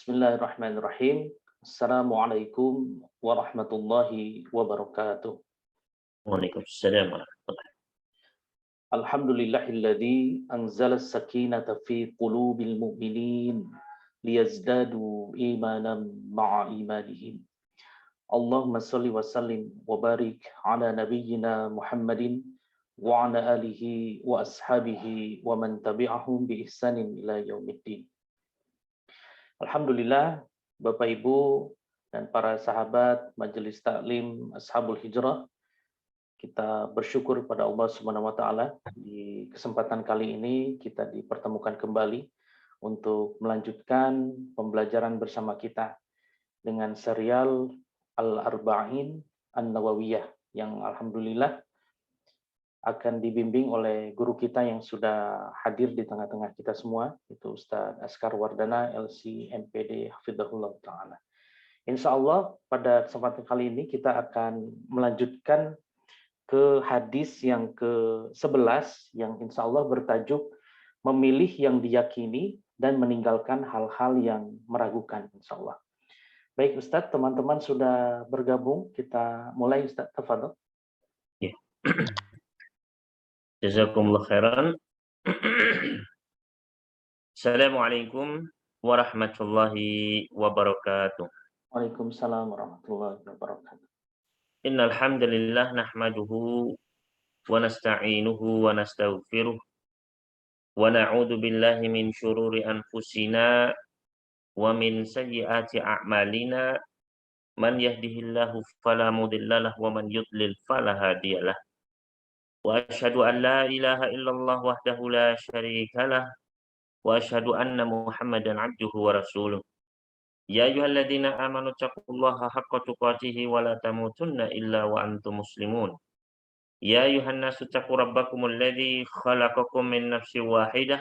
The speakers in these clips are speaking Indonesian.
Bismillahirrahmanirrahim. Assalamualaikum warahmatullahi wabarakatuh. Waalaikumsalam warahmatullahi. Alhamdulillahilladzi anzala as-sakinata fi qulubil mu'minin liyazdadu imanan ma'a imanihim. Allahumma salli wa sallim wa barik ala nabiyyina Muhammadin wa ala alihi wa ashabihi wa man tabi'ahum bi ihsanin ila yaumiddin. Alhamdulillah, Bapak Ibu dan para sahabat Majelis Taklim Ashabul Hijrah, kita bersyukur pada Allah Subhanahu wa taala di kesempatan kali ini kita dipertemukan kembali untuk melanjutkan pembelajaran bersama kita dengan serial Al-Arba'in An-Nawawiyah yang alhamdulillah akan dibimbing oleh guru kita yang sudah hadir di tengah-tengah kita semua, itu Ustadz Askar Wardana, LC MPD Hafidhahullah Ta'ala. Insya Allah pada kesempatan kali ini kita akan melanjutkan ke hadis yang ke-11 yang insya Allah bertajuk memilih yang diyakini dan meninggalkan hal-hal yang meragukan insya Allah. Baik Ustadz, teman-teman sudah bergabung, kita mulai Ustadz, tafadhol. Ya. Jazakumullah khairan. Assalamualaikum warahmatullahi wabarakatuh. Waalaikumsalam warahmatullahi wabarakatuh. Innal hamdalillah nahmaduhu wa nasta'inuhu wa nastaghfiruh wa na'udzu billahi min syururi anfusina wa min sayyiati a'malina man yahdihillahu fala mudhillalah wa man yudlil fala hadiyalah. Wa asyhadu an la ilaha illallah wahdahu la syarikalah wa asyhadu anna Muhammadan abduhu wa rasuluh. Ya ayyuhalladzina amanu taqullaha haqqa tuqatih wa la tamutunna illa wa antum muslimun. Ya ayyuhan nasu taqu rabbakumul ladzi khalaqakum min nafsin wahidah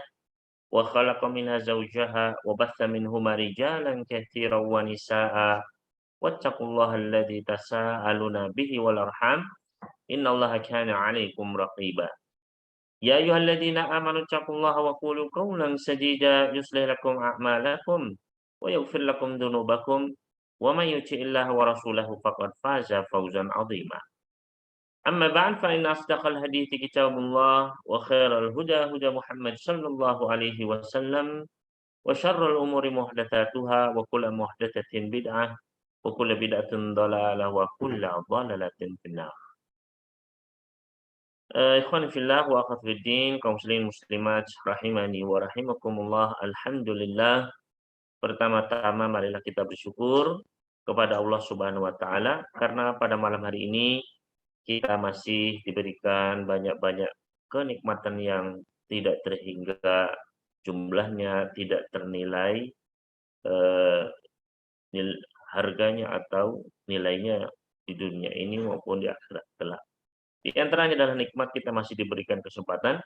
wa khalaqa minha zawjaha wa batha minhuma rijalan katsiran wa nisaa'a wattaqullaha alladzi tasaaluna bihi wal arham innallaha kana 'alaikum raqiba. Ya ayyuhalladzina amanu taqullaha wa qulu qawlan sadida yuslih lakum a'malakum wa yaghfir lakum dhunubakum wa may yuti'illaha wa rasulahu faqad faza fawzan 'azima. Amma ba'd fa inna asdaqal hadithi kitabullah wa khairal huda huda Muhammad sallallahu alaihi wasallam wa syarrul umuri muhdatsatuha wa kullu muhdatsatin bid'ah wa kullu bid'atin dhalalah wa kullu dhalalatin finnar. Ikhwani fillah wa akhwati fiddin, kaum muslimin muslimat rahimani wa rahimakumullah. Alhamdulillah, pertama-tama marilah kita bersyukur kepada Allah Subhanahu wa taala karena pada malam hari ini kita masih diberikan banyak-banyak kenikmatan yang tidak terhingga jumlahnya, tidak ternilai harganya atau nilainya di dunia ini maupun di akhirat kelak. Di antaranya adalah nikmat kita masih diberikan kesempatan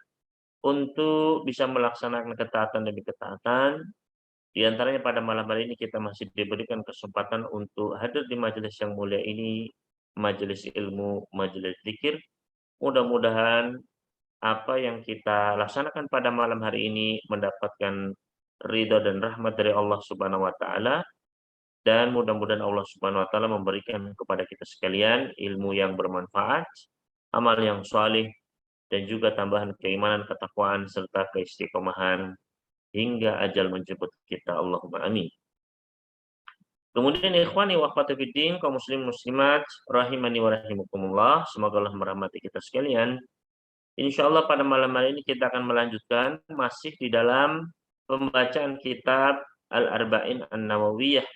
untuk bisa melaksanakan ketaatan demi ketaatan. Di antaranya pada malam hari ini kita masih diberikan kesempatan untuk hadir di majelis yang mulia ini, majelis ilmu, majelis zikir. Mudah-mudahan apa yang kita laksanakan pada malam hari ini mendapatkan ridha dan rahmat dari Allah Subhanahu wa taala, dan mudah-mudahan Allah Subhanahu wa taala memberikan kepada kita sekalian ilmu yang bermanfaat, amal yang saleh, dan juga tambahan keimanan, ketakwaan, serta keistiqomahan hingga ajal menjemput kita. Allahumma amin. Kemudian ikhwani wa akhwati fiddin, kaum muslim muslimat rahimani wa rahimakumullah, semoga Allah merahmati kita sekalian. Insyaallah pada malam hari ini kita akan melanjutkan masih di dalam pembacaan kitab Al-Arba'in An-Nawawiyah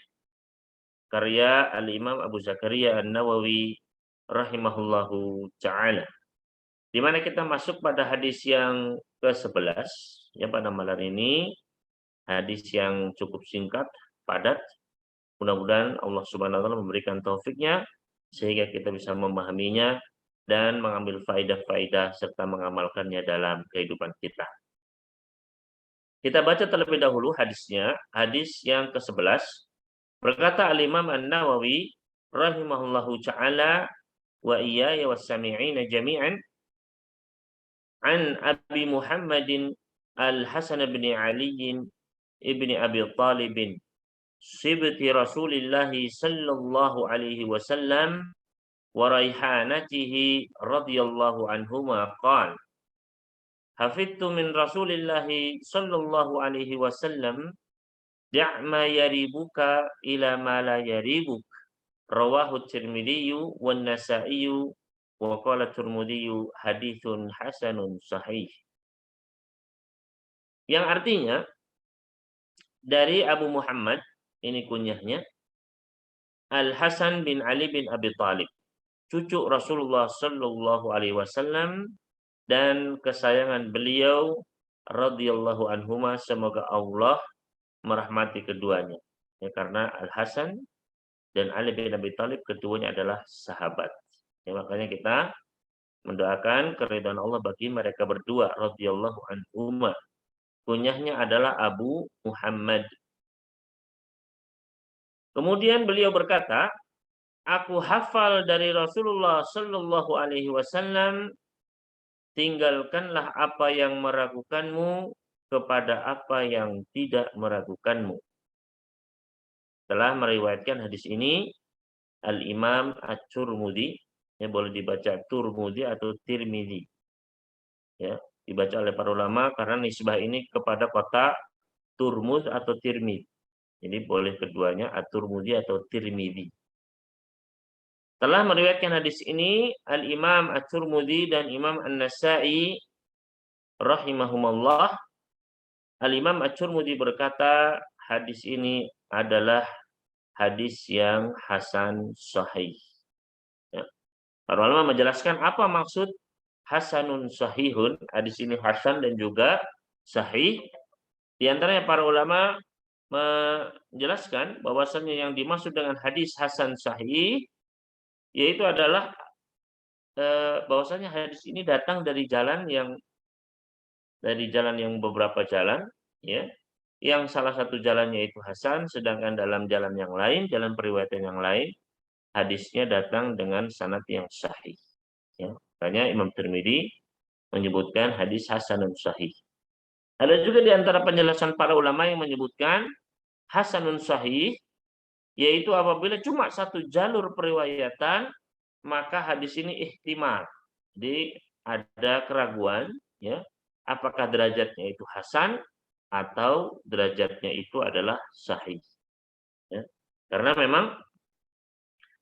karya Al-Imam Abu Zakaria An-Nawawi rahimahullahu ta'ala, di mana kita masuk pada hadis yang ke-11 ya pada malam ini, hadis yang cukup singkat, padat. Mudah-mudahan Allah Subhanahu wa taala memberikan taufiknya sehingga kita bisa memahaminya dan mengambil faidah-faidah serta mengamalkannya dalam kehidupan kita. Kita baca terlebih dahulu hadisnya, hadis yang ke-11. Berkata Al-Imam An-Nawawi rahimahullahu ta'ala wa iyaya was-sami'ina jami'an an Abi Muhammadin Al-Hasan bin Ali ibn Abi Talib sibti Rasulillah sallallahu alaihi wasallam wa raihanatihi radhiyallahu anhuma qala hafidtu min Rasulillah sallallahu alaihi wasallam da' ma yaribuka ila ma la yaribuk rawahu Tirmidzi wan Nasa'i wa qala Tirmidzi haditsun hasanun sahih. Yang artinya dari Abu Muhammad, ini kunyahnya, Al-Hasan bin Ali bin Abi Thalib, cucu Rasulullah sallallahu alaihi wasallam dan kesayangan beliau radhiyallahu anhuma, semoga Allah merahmati keduanya. Ya, karena Al-Hasan dan Ali bin Abi Thalib keduanya adalah sahabat. Ya, makanya kita mendoakan keridhaan Allah bagi mereka berdua radhiyallahu anhuma. Kunyahnya adalah Abu Muhammad. Kemudian beliau berkata, aku hafal dari Rasulullah sallallahu alaihi wasallam, tinggalkanlah apa yang meragukanmu kepada apa yang tidak meragukanmu. Telah meriwayatkan hadis ini Al-Imam At-Tirmidzi, ya, boleh dibaca Turmudi atau Tirmidzi. Ya, dibaca oleh para ulama karena nisbah ini kepada kota Turmuz atau Tirmidzi. Jadi boleh keduanya At-Tirmidzi atau Tirmidzi. Telah meriwayatkan hadis ini Al-Imam At-Tirmidzi dan Imam An-Nasa'i rahimahumallah. Al-Imam At-Tirmidzi berkata, hadis ini adalah hadis yang hasan sahih. Ya. Para ulama menjelaskan apa maksud hasanun sahihun. Hadis ini hasan dan juga sahih. Di antaranya para ulama menjelaskan bahwasannya yang dimaksud dengan hadis hasan sahih yaitu adalah bahwasanya hadis ini datang dari jalan yang beberapa jalan, ya, yang salah satu jalannya itu hasan, sedangkan dalam jalan yang lain, jalan periwayatan yang lain, hadisnya datang dengan sanad yang sahih. Ya, makanya Imam Tirmidzi menyebutkan hadis hasanun sahih. Ada juga di antara penjelasan para ulama yang menyebutkan hasanun sahih yaitu apabila cuma satu jalur periwayatan, maka hadis ini ihtimal. Jadi ada keraguan, ya, apakah derajatnya itu hasan atau derajatnya itu adalah sahih. Ya. Karena memang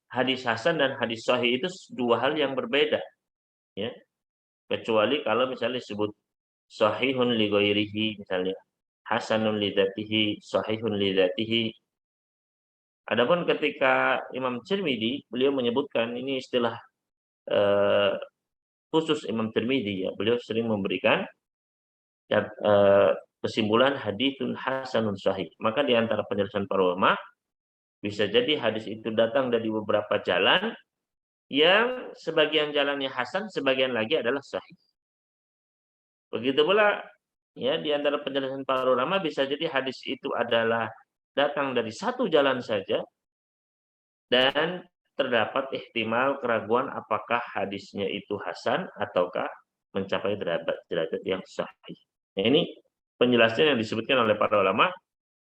hadis hasan dan hadis sahih itu dua hal yang berbeda. Ya. Kecuali kalau misalnya disebut sahihun li ghairihi, misalnya hasanun li dzatihi, sahihun li dzatihi. Adapun ketika Imam Tirmidzi, beliau menyebutkan ini istilah khusus Imam Tirmidzi, ya, beliau sering memberikan kesimpulan haditsun hasanun sahih. Maka di antara penjelasan para ulama bisa jadi hadis itu datang dari beberapa jalan yang sebagian jalannya hasan, sebagian lagi adalah sahih. Begitu pula, ya, di antara penjelasan para ulama bisa jadi hadis itu adalah datang dari satu jalan saja dan terdapat ihtimal keraguan apakah hadisnya itu hasan ataukah mencapai derajat yang sahih. Nah, ini penjelasan yang disebutkan oleh para ulama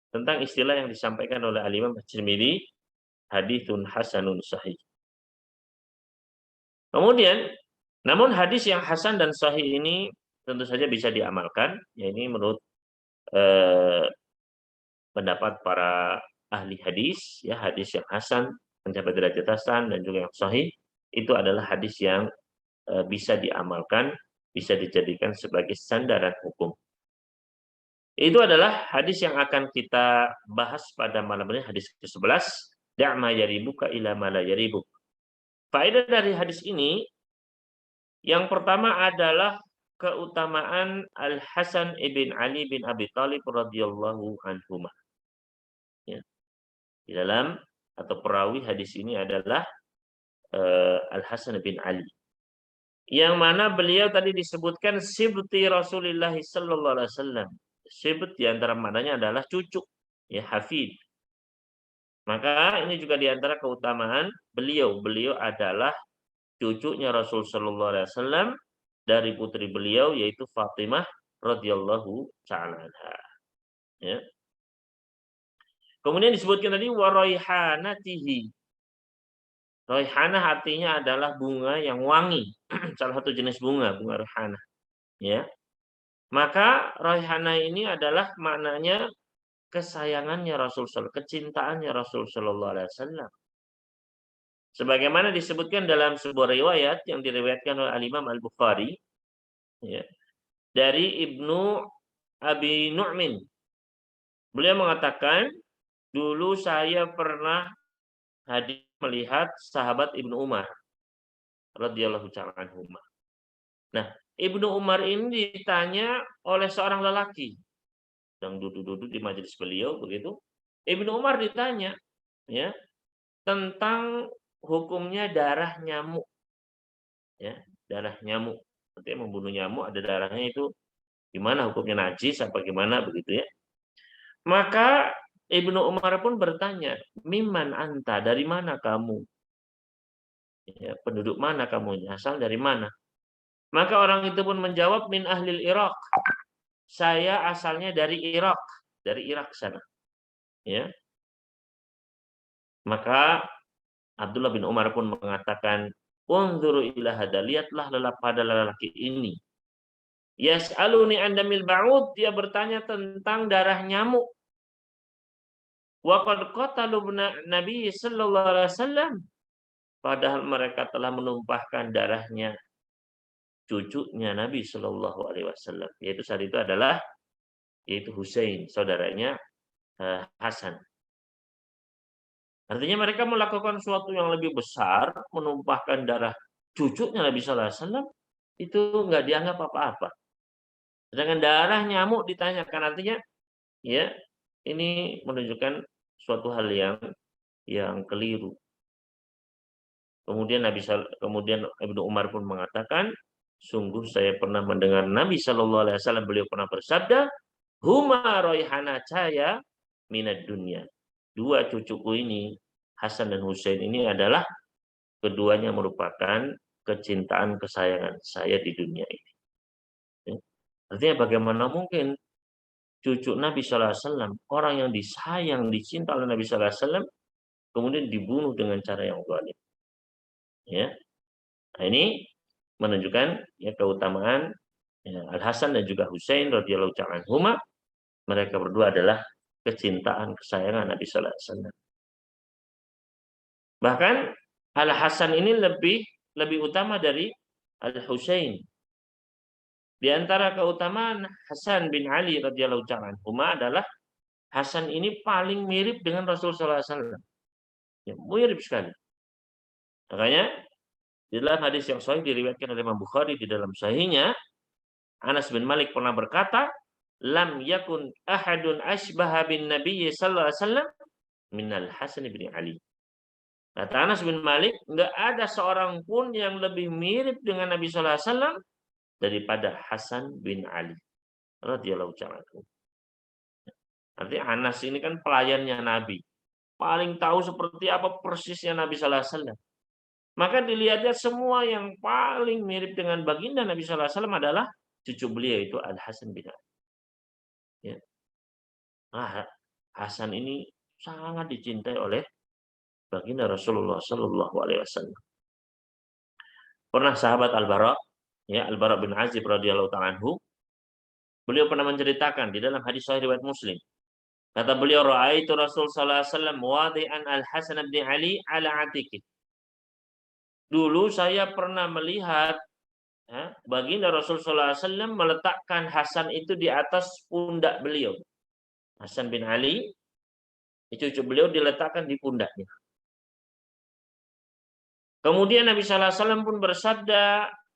tentang istilah yang disampaikan oleh Al-Imam At-Tirmidzi, haditsun hasanun sahih. Kemudian, namun hadis yang hasan dan sahih ini tentu saja bisa diamalkan. Ya, ini menurut pendapat para ahli hadis, ya, hadis yang hasan mencapai derajat hasan dan juga yang sahih itu adalah hadis yang bisa diamalkan, bisa dijadikan sebagai sandaran hukum. Itu adalah hadis yang akan kita bahas pada malam ini, hadis ke-11, da' ma yaribuka ila ma la yaribuk. Faedah dari hadis ini yang pertama adalah keutamaan Al-Hasan ibn Ali bin Abi Thalib radhiyallahu anhuma. Ya. Di dalam atau perawi hadis ini adalah Al-Hasan bin Ali. Yang mana beliau tadi disebutkan sibti Rasulullah sallallahu alaihi wasallam. Sibt di antara maknanya adalah cucu, ya, hafid. Maka ini juga di antara keutamaan beliau. Beliau adalah cucunya Rasul sallallahu alaihi wasallam dari putri beliau yaitu Fatimah radhiyallahu ta'ala anha. Ya. Kemudian disebutkan tadi wa raihanatihi. Raihanah artinya adalah bunga yang wangi. Salah satu jenis bunga raihanah, ya. Maka raihanah ini adalah maknanya kesayangannya Rasul kecintaannya Rasul sallallahu alaihi wasallam. Sebagaimana disebutkan dalam sebuah riwayat yang diriwayatkan oleh Al-Imam Al-Bukhari, ya, dari Ibnu Abi Nu'min. Beliau mengatakan, dulu saya pernah hadir melihat sahabat Ibnu Umar radhiyallahu ta'ala anhuma. Nah, Ibnu Umar ini ditanya oleh seorang lelaki yang duduk-duduk di majelis beliau begitu. Ibnu Umar ditanya, ya, tentang hukumnya darah nyamuk, ya, darah nyamuk. Artinya membunuh nyamuk ada darahnya itu gimana hukumnya, najis apa gimana begitu, ya. Maka Ibnu Umar pun bertanya, "Mimman anta? Dari mana kamu? Ya, penduduk mana kamu? Asal dari mana?" Maka orang itu pun menjawab, "Min ahlil Irak." Saya asalnya dari Irak, dari Irak sana. Ya. Maka Abdullah bin Umar pun mengatakan, "Unzuru ila hada, lihatlah pada lelaki ini. Yas'aluni an damil ba'ud, dia bertanya tentang darah nyamuk. Wa qad qatalu Nabi sallallahu alaihi wasallam." Padahal mereka telah menumpahkan darahnya cucunya Nabi sallallahu alaihi wasallam, yaitu saat itu adalah Husain, saudaranya Hasan. Artinya mereka melakukan sesuatu yang lebih besar, menumpahkan darah cucunya Nabi sallallahu alaihi wasallam, itu nggak dianggap apa-apa. Sedangkan darah nyamuk ditanyakan, artinya ya ini menunjukkan suatu hal yang keliru. Kemudian Ibnu Umar pun mengatakan, sungguh saya pernah mendengar Nabi Shallallahu Alaihi Wasallam, beliau pernah bersabda, "Huma raihanataya minad dunya." Dua cucuku ini, Hasan dan Husain ini adalah keduanya merupakan kecintaan kesayangan saya di dunia ini. Artinya bagaimana mungkin cucu Nabi Shallallahu Alaihi Wasallam, orang yang disayang, dicinta oleh Nabi Shallallahu Alaihi Wasallam, kemudian dibunuh dengan cara yang zalim. Ya, nah ini menunjukkan ya keutamaan ya, Al Hasan dan juga Husain radhiyallahu ta'ala anhuma. Mereka berdua adalah kecintaan kesayangan Nabi sallallahu alaihi wasallam. Bahkan Al Hasan ini lebih utama dari Al Husain. Di antara keutamaan Hasan bin Ali radhiyallahu ta'ala anhuma adalah Hasan ini paling mirip dengan Rasul sallallahu alaihi wasallam. Ya, mirip sekali. Makanya di dalam hadis yang sahih diriwayatkan oleh Imam Bukhari di dalam sahihnya, Anas bin Malik pernah berkata, "Lam yakun ahadun asbaha bin Nabi sallallahu alaihi wasallam minal Hasan bin Ali." Kata Anas bin Malik, enggak ada seorang pun yang lebih mirip dengan Nabi sallallahu alaihi wasallam daripada Hasan bin Ali radhiyallahu ta'ala. Artinya Anas ini kan pelayannya Nabi, paling tahu seperti apa persisnya Nabi sallallahu alaihi wasallam. Maka dilihatnya semua yang paling mirip dengan baginda Nabi sallallahu alaihi wasallam adalah cucu beliau itu Al Hasan bin Ali. Ya. Nah, Hasan ini sangat dicintai oleh baginda Rasulullah Shallallahu Alaihi Wasallam. Pernah sahabat Al-Bara, ya Al-Bara bin Azib radhiyallahu ta'ala anhu, beliau pernah menceritakan di dalam hadis sahih riwayat Muslim. Kata beliau, "Ra'aitu Rasul sallallahu alaihi wasallam wadi'an Al-Hasan bin Ali ala atiqih." Dulu saya pernah melihat baginda Rasul sallallahu alaihi wasallam meletakkan Hasan itu di atas pundak beliau. Hasan bin Ali, cucu beliau diletakkan di pundaknya. Kemudian Nabi sallallahu alaihi wasallam pun bersabda,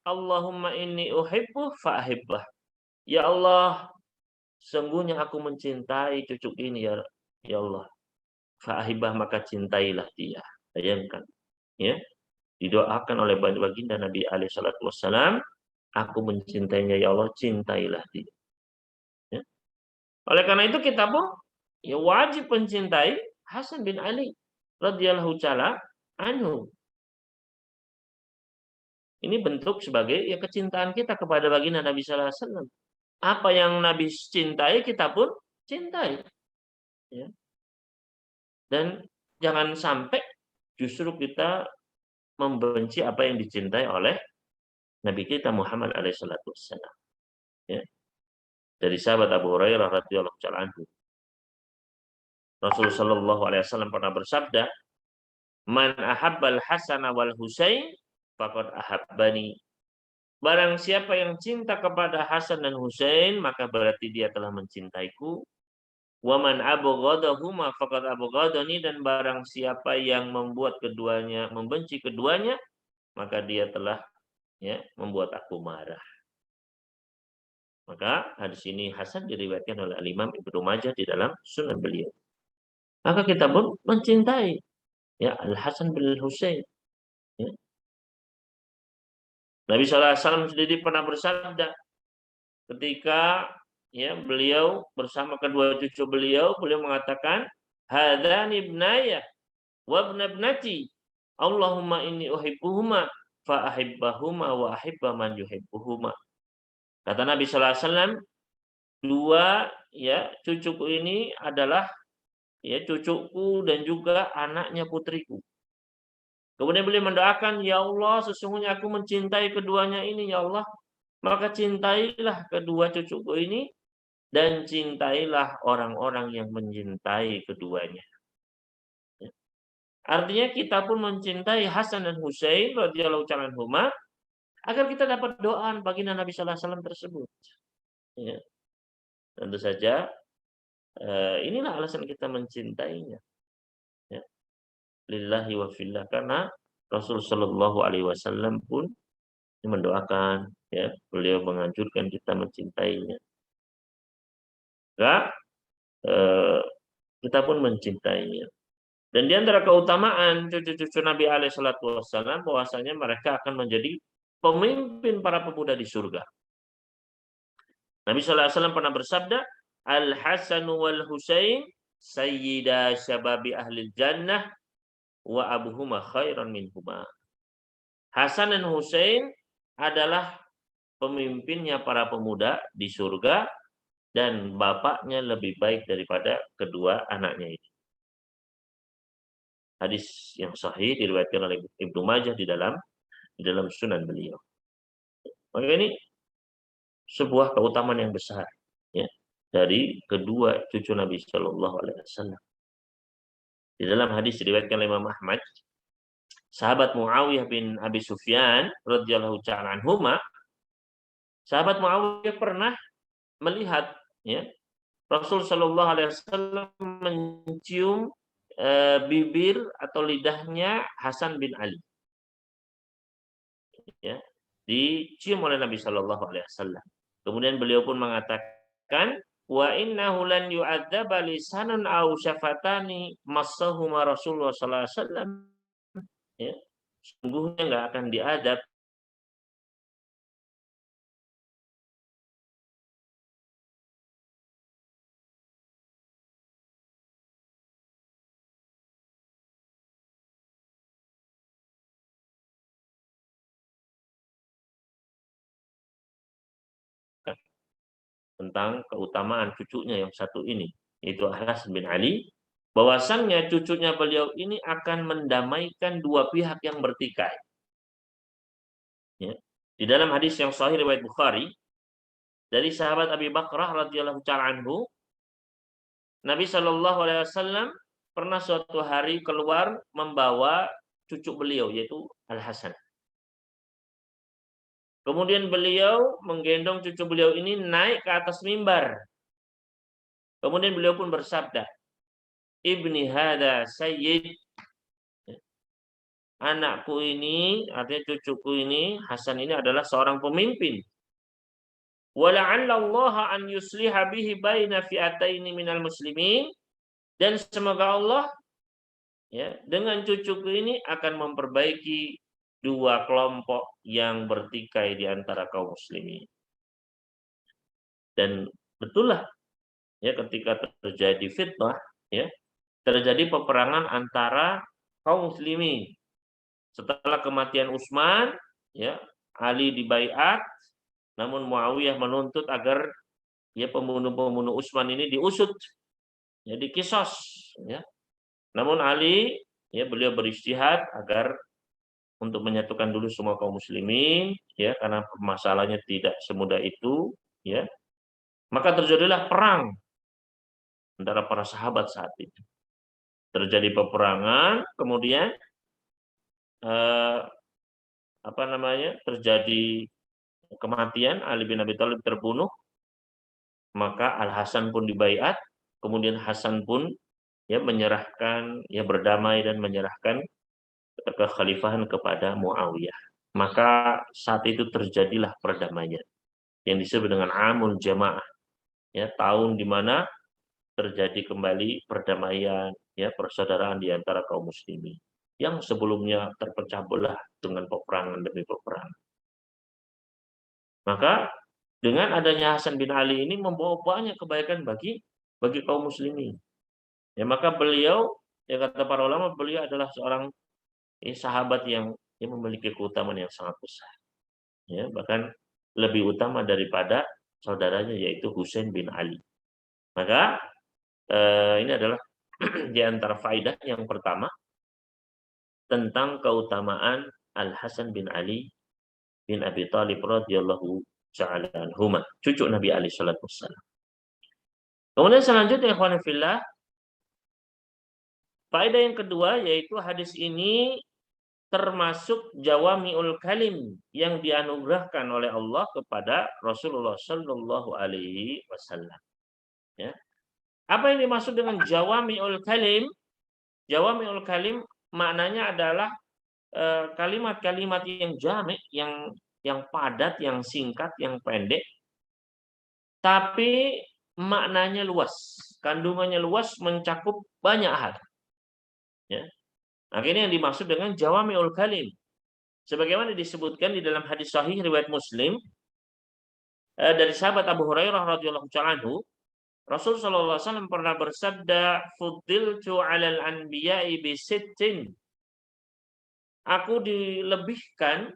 "Allahumma inni uhibbu fa'ahibbah." Ya Allah, sungguhnya aku mencintai cucu ini ya Allah. Fa'ahibbah, maka cintailah dia. Bayangkan, ya. Didoakan oleh baginda Nabi alaihi salatu wassalam, aku mencintainya ya Allah, cintailah dia. Ya. Oleh karena itu kita pun ya wajib mencintai Hasan bin Ali radhiyallahu ta'ala anhu. Ini bentuk sebagai ya kecintaan kita kepada baginda Nabi sallallahu alaihi wasallam. Apa yang Nabi cintai kita pun cintai. Ya. Dan jangan sampai justru kita membenci apa yang dicintai oleh Nabi kita Muhammad SAW. Ya. Dari sahabat Abu Hurairah radhiyallahu anhu, Rasulullah Shallallahu Alaihi Wasallam pernah bersabda, "Man ahabbal Hasan wal Husain, faqad ahabbani." Barang siapa yang cinta kepada Hasan dan Husain, maka berarti dia telah mencintaiku. Wa man abghadahuma faqad abghadani, dan barang siapa yang membuat keduanya membenci keduanya, maka dia telah membuat aku marah. Maka hadis ini hasan diriwayatkan oleh Imam Ibnu Majah di dalam Sunan beliau. Maka kita pun mencintai Al Hasan bin Husain. Ya. Nabi SAW sendiri pernah bersabda ketika beliau bersama kedua cucu beliau mengatakan, "Hadzani ibnaya wa ibna ibnati. Allahumma inni uhibbuhuma fa ahibbahuma wa ahibba man yuhibbuhuma." Kata Nabi SAW, dua cucuku ini adalah cucuku dan juga anaknya putriku. Kemudian beliau mendoakan, "Ya Allah, sesungguhnya aku mencintai keduanya ini, ya Allah. Maka cintailah kedua cucuku ini dan cintailah orang-orang yang mencintai keduanya." Artinya kita pun mencintai Hasan dan Husain radhiyallahu anhuma agar kita dapat doa baginda Nabi sallallahu alaihi wasallam tersebut. Ya. Tentu saja inilah alasan kita mencintainya. Ya. Lillahi wa fillah, karena Rasul sallallahu alaihi wasallam pun mendoakan, beliau menganjurkan kita mencintainya. Maka kita pun mencintainya. Dan di antara keutamaan cucu-cucu Nabi alaihi salatu wassalam bahwasanya mereka akan menjadi pemimpin para pemuda di surga. Nabi sallallahu alaihi wasallam pernah bersabda, "Al-Hasan wal Husain sayyida syababi ahli jannah wa abuhuma khairan minhuma." Hasan dan Husain adalah pemimpinnya para pemuda di surga dan bapaknya lebih baik daripada kedua anaknya ini. Hadis yang sahih diriwayatkan oleh Ibnu Majah di dalam Sunan beliau. Maka ini sebuah keutamaan yang besar dari kedua cucu Nabi Shallallahu Alaihi Wasallam. Di dalam hadis diriwayatkan oleh Imam Ahmad, sahabat Muawiyah bin Abi Sufyan radhiyallahu ta'ala anhuma, sahabat Muawiyah pernah melihat Rasul Shallallahu Alaihi Wasallam mencium bibir atau lidahnya Hasan bin Ali. Dicium oleh Nabi Shallallahu Alaihi Wasallam. Kemudian beliau pun mengatakan, "Wa innahu lan yu'adzaba lisanun aw syafatani massahuma Rasulullah sallallahu alaihi wasallam." Sungguhnya enggak akan diadab tentang keutamaan cucunya yang satu ini, yaitu Hasan bin Ali, bahwasannya cucunya beliau ini akan mendamaikan dua pihak yang bertikai. Di dalam hadis yang sahih riwayat Bukhari dari sahabat Abi Bakrah radhiyallahu ta'ala anhu, Nabi Shallallahu Alaihi Wasallam pernah suatu hari keluar membawa cucu beliau yaitu Al Hasan. Kemudian beliau menggendong cucu beliau ini naik ke atas mimbar. Kemudian beliau pun bersabda, "Ibni hada sayyid." Anakku ini, artinya cucuku ini, Hasan ini adalah seorang pemimpin. Wa la'alla Allah an yusliha bihi baina fi'ataini minal muslimin. Dan semoga Allah dengan cucuku ini akan memperbaiki dua kelompok yang bertikai di antara kaum muslimin. Dan betullah ketika terjadi fitnah, terjadi peperangan antara kaum muslimin. Setelah kematian Utsman, Ali dibaiat, namun Muawiyah menuntut agar pembunuh-pembunuh Utsman ini diusut, dikisos, Namun Ali, ya, beliau beristihad agar untuk menyatukan dulu semua kaum muslimin, ya, karena masalahnya tidak semudah itu, ya. Maka terjadilah perang antara para sahabat saat itu. Terjadi peperangan, kemudian eh, apa namanya? Terjadi kematian, Ali bin Abi Thalib terbunuh, maka Al Hasan pun dibaiat, kemudian Hasan pun, ya, menyerahkan, ya, berdamai dan menyerahkan kekhalifahan kepada Muawiyah. Maka saat itu terjadilah perdamaian yang disebut dengan Amul Jamaah, ya, tahun di mana terjadi kembali perdamaian, ya, persaudaraan di antara kaum muslimin yang sebelumnya terpecah belah dengan peperangan demi peperangan. Maka dengan adanya Hasan bin Ali ini membawa banyak kebaikan bagi kaum muslimin. Ya, maka beliau, ya, kata para ulama, beliau adalah seorang, sahabat yang memiliki keutamaan yang sangat besar. Ya, bahkan lebih utama daripada saudaranya yaitu Husain bin Ali. Maka ini adalah di antara faidah yang pertama tentang keutamaan Al Hasan bin Ali bin Abi Thalib radhiyallahu ta'ala anhuma, cucu Nabi alaihi salatu wassalam. Kemudian selanjutnya ikhwan fillah, faedah yang kedua yaitu hadis ini termasuk jawami'ul kalim yang dianugerahkan oleh Allah kepada Rasulullah Shallallahu alaihi wasallam. Ya. Apa yang dimaksud dengan jawami'ul kalim? Jawami'ul kalim maknanya adalah kalimat-kalimat yang jami', yang padat, yang singkat, yang pendek, tapi maknanya luas, kandungannya luas, mencakup banyak hal. Ya. Akhirnya yang dimaksud dengan jawami'ul kalim, sebagaimana disebutkan di dalam hadis sahih riwayat Muslim dari sahabat Abu Hurairah radhiyallahu anhu, Rasul sallallahu alaihi wasallam pernah bersabda, "Fuddiltu 'alal anbiya'i bi sittin." Aku dilebihkan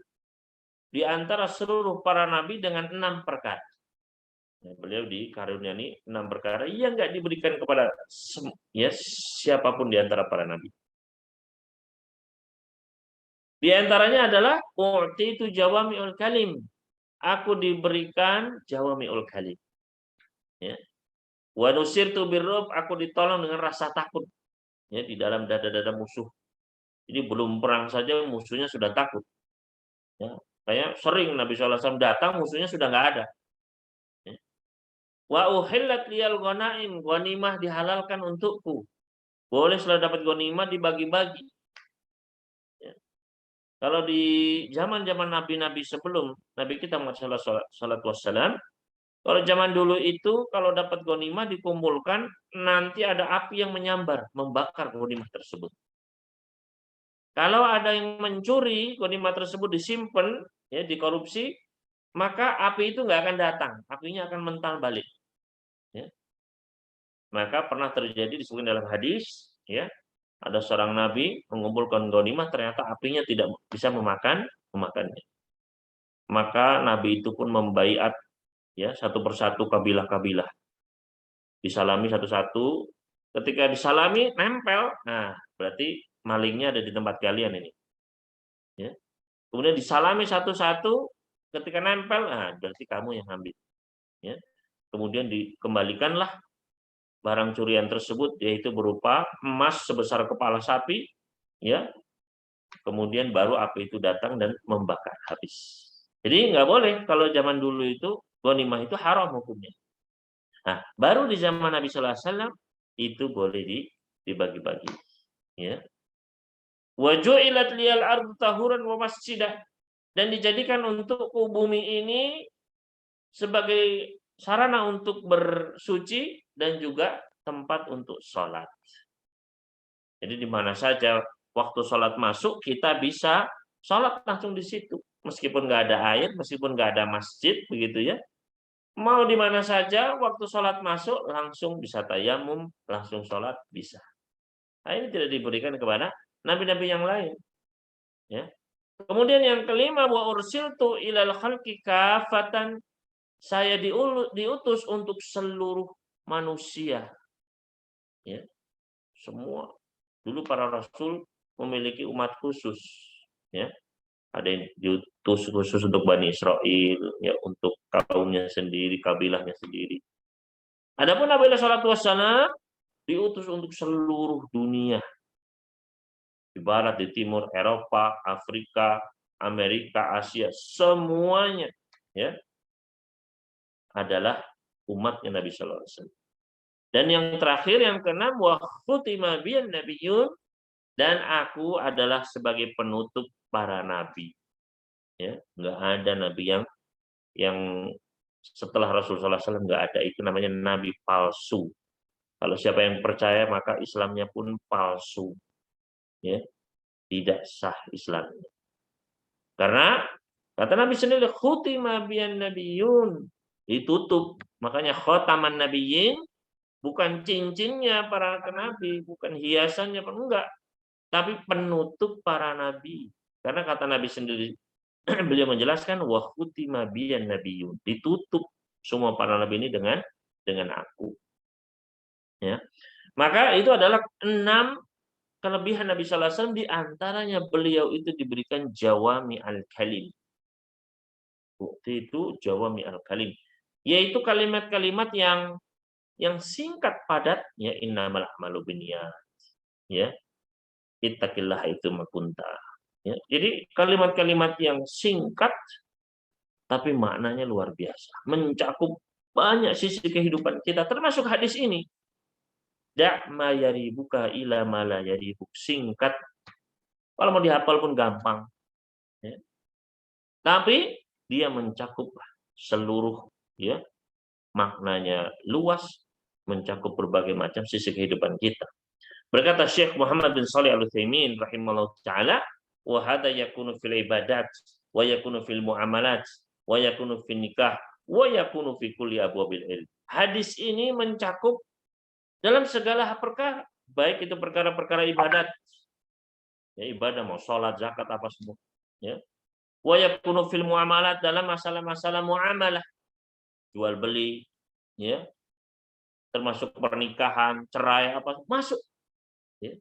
di antara seluruh para nabi dengan 6 perkara. Beliau dikaruniai 6 perkara yang enggak diberikan kepada ya, siapapun di antara para nabi. Di antaranya adalah u'titu jawami'ul kalim. Aku diberikan jawami'ul kalim. Ya. Wa nusirtu birrub, aku ditolong dengan rasa takut, ya, di dalam dada-dada musuh. Jadi belum perang saja musuhnya sudah takut. Ya. Kayak sering Nabi SAW datang musuhnya sudah nggak ada. Ya. Wa uhillat liyal ghanaim, ghanimah dihalalkan untukku. Boleh setelah dapat ghanimah dibagi-bagi. Ya. Kalau di zaman-zaman nabi-nabi sebelum Nabi kita Muhammad sallallahu alaihi, kalau zaman dulu itu kalau dapat ghanimah dikumpulkan, nanti ada api yang menyambar, membakar ghanimah tersebut. Kalau ada yang mencuri ghanimah tersebut disimpan, ya, dikorupsi, maka api itu nggak akan datang, apinya akan mental balik. Ya. Maka pernah terjadi disebutkan dalam hadis, ya, ada seorang nabi mengumpulkan ghanimah, ternyata apinya tidak bisa memakannya. Maka nabi itu pun membaiat, ya, satu persatu kabilah-kabilah. Disalami satu-satu, ketika disalami nempel, nah berarti malingnya ada di tempat kalian ini. Ya. Kemudian disalami satu-satu, ketika nempel, nah berarti kamu yang ambil. Ya. Kemudian dikembalikanlah barang curian tersebut, yaitu berupa emas sebesar kepala sapi, ya. Kemudian baru api itu datang dan membakar habis. Jadi nggak boleh kalau zaman dulu itu ghanimah itu haram hukumnya. Nah, baru di zaman Nabi Sallallahu Alaihi Wasallam itu boleh dibagi-bagi. Ya. Wa ju'ilat liyal ardu tahuran wa masjidah, dan dijadikan untukku bumi ini sebagai sarana untuk bersuci dan juga tempat untuk sholat. Jadi di mana saja waktu sholat masuk kita bisa sholat langsung di situ, meskipun nggak ada air, meskipun nggak ada masjid, begitu ya. Mau di mana saja waktu sholat masuk langsung bisa tayamum, langsung sholat bisa. Nah, ini tidak diberikan kepada nabi-nabi yang lain. Ya. Kemudian yang kelima, wa ursiltu ilal khalqi kafatan, saya diutus untuk seluruh manusia. Ya. Semua Dulu para rasul memiliki umat khusus, ya. Ada yang diutus khusus untuk Bani Israel, ya, untuk kaumnya sendiri, kabilahnya sendiri. Adapun Nabi Shallallahu Alaihi Wasallam diutus untuk seluruh dunia, di barat, di timur, Eropa, Afrika, Amerika, Asia, semuanya, ya, adalah umatnya Nabi Shallallahu Alaihi Wasallam. Dan yang terakhir, yang keenam, wa khutima biyan nabiyyun, dan aku adalah sebagai penutup para nabi. Ya, nggak ada nabi yang setelah Rasulullah SAW, nggak ada. Itu namanya nabi palsu. Kalau siapa yang percaya maka Islamnya pun palsu, ya, tidak sah Islamnya. Karena kata Nabi sendiri, khutima biyan nabiyyun, ditutup. Makanya khotaman nabiyyin bukan cincinnya para nabi, bukan hiasannya, enggak, tapi penutup para nabi. Karena kata Nabi sendiri, beliau menjelaskan, wa khutima biyan nabiyyun, ditutup semua para nabi ini dengan aku. Ya. Maka itu adalah 6 kelebihan Nabi sallallahu alaihi wasallam, di antaranya beliau itu diberikan jawami al-kalim. Bukti itu jawami al-kalim, yaitu kalimat-kalimat yang singkat padat, ya, innamal a'malu binniyat, ya, ittaqillah itu makunta. Ya, jadi kalimat-kalimat yang singkat tapi maknanya luar biasa, mencakup banyak sisi kehidupan kita, termasuk hadis ini. Da' ma yaribuka ila ma la yaribuk, singkat. Kalau mau dihafal pun gampang. Ya. Tapi dia mencakup seluruh, ya, maknanya luas, mencakup berbagai macam sisi kehidupan kita. Berkata Syekh Muhammad bin Shalih Al-Utsaimin rahimahullah taala, wa hadza yakunu fil ibadat, wa yakunu fil muamalat, wa yakunu fil nikah, wa yakunu fi kulli abwabil ilm. Hadis ini mencakup dalam segala perkara, baik itu perkara-perkara ibadat, ya, ibadah mau sholat, zakat, apa semua, ya. Wa yakunu fil muamalat, dalam masalah-masalah muamalah, jual beli, ya, termasuk pernikahan, cerai, apa masuk, ya.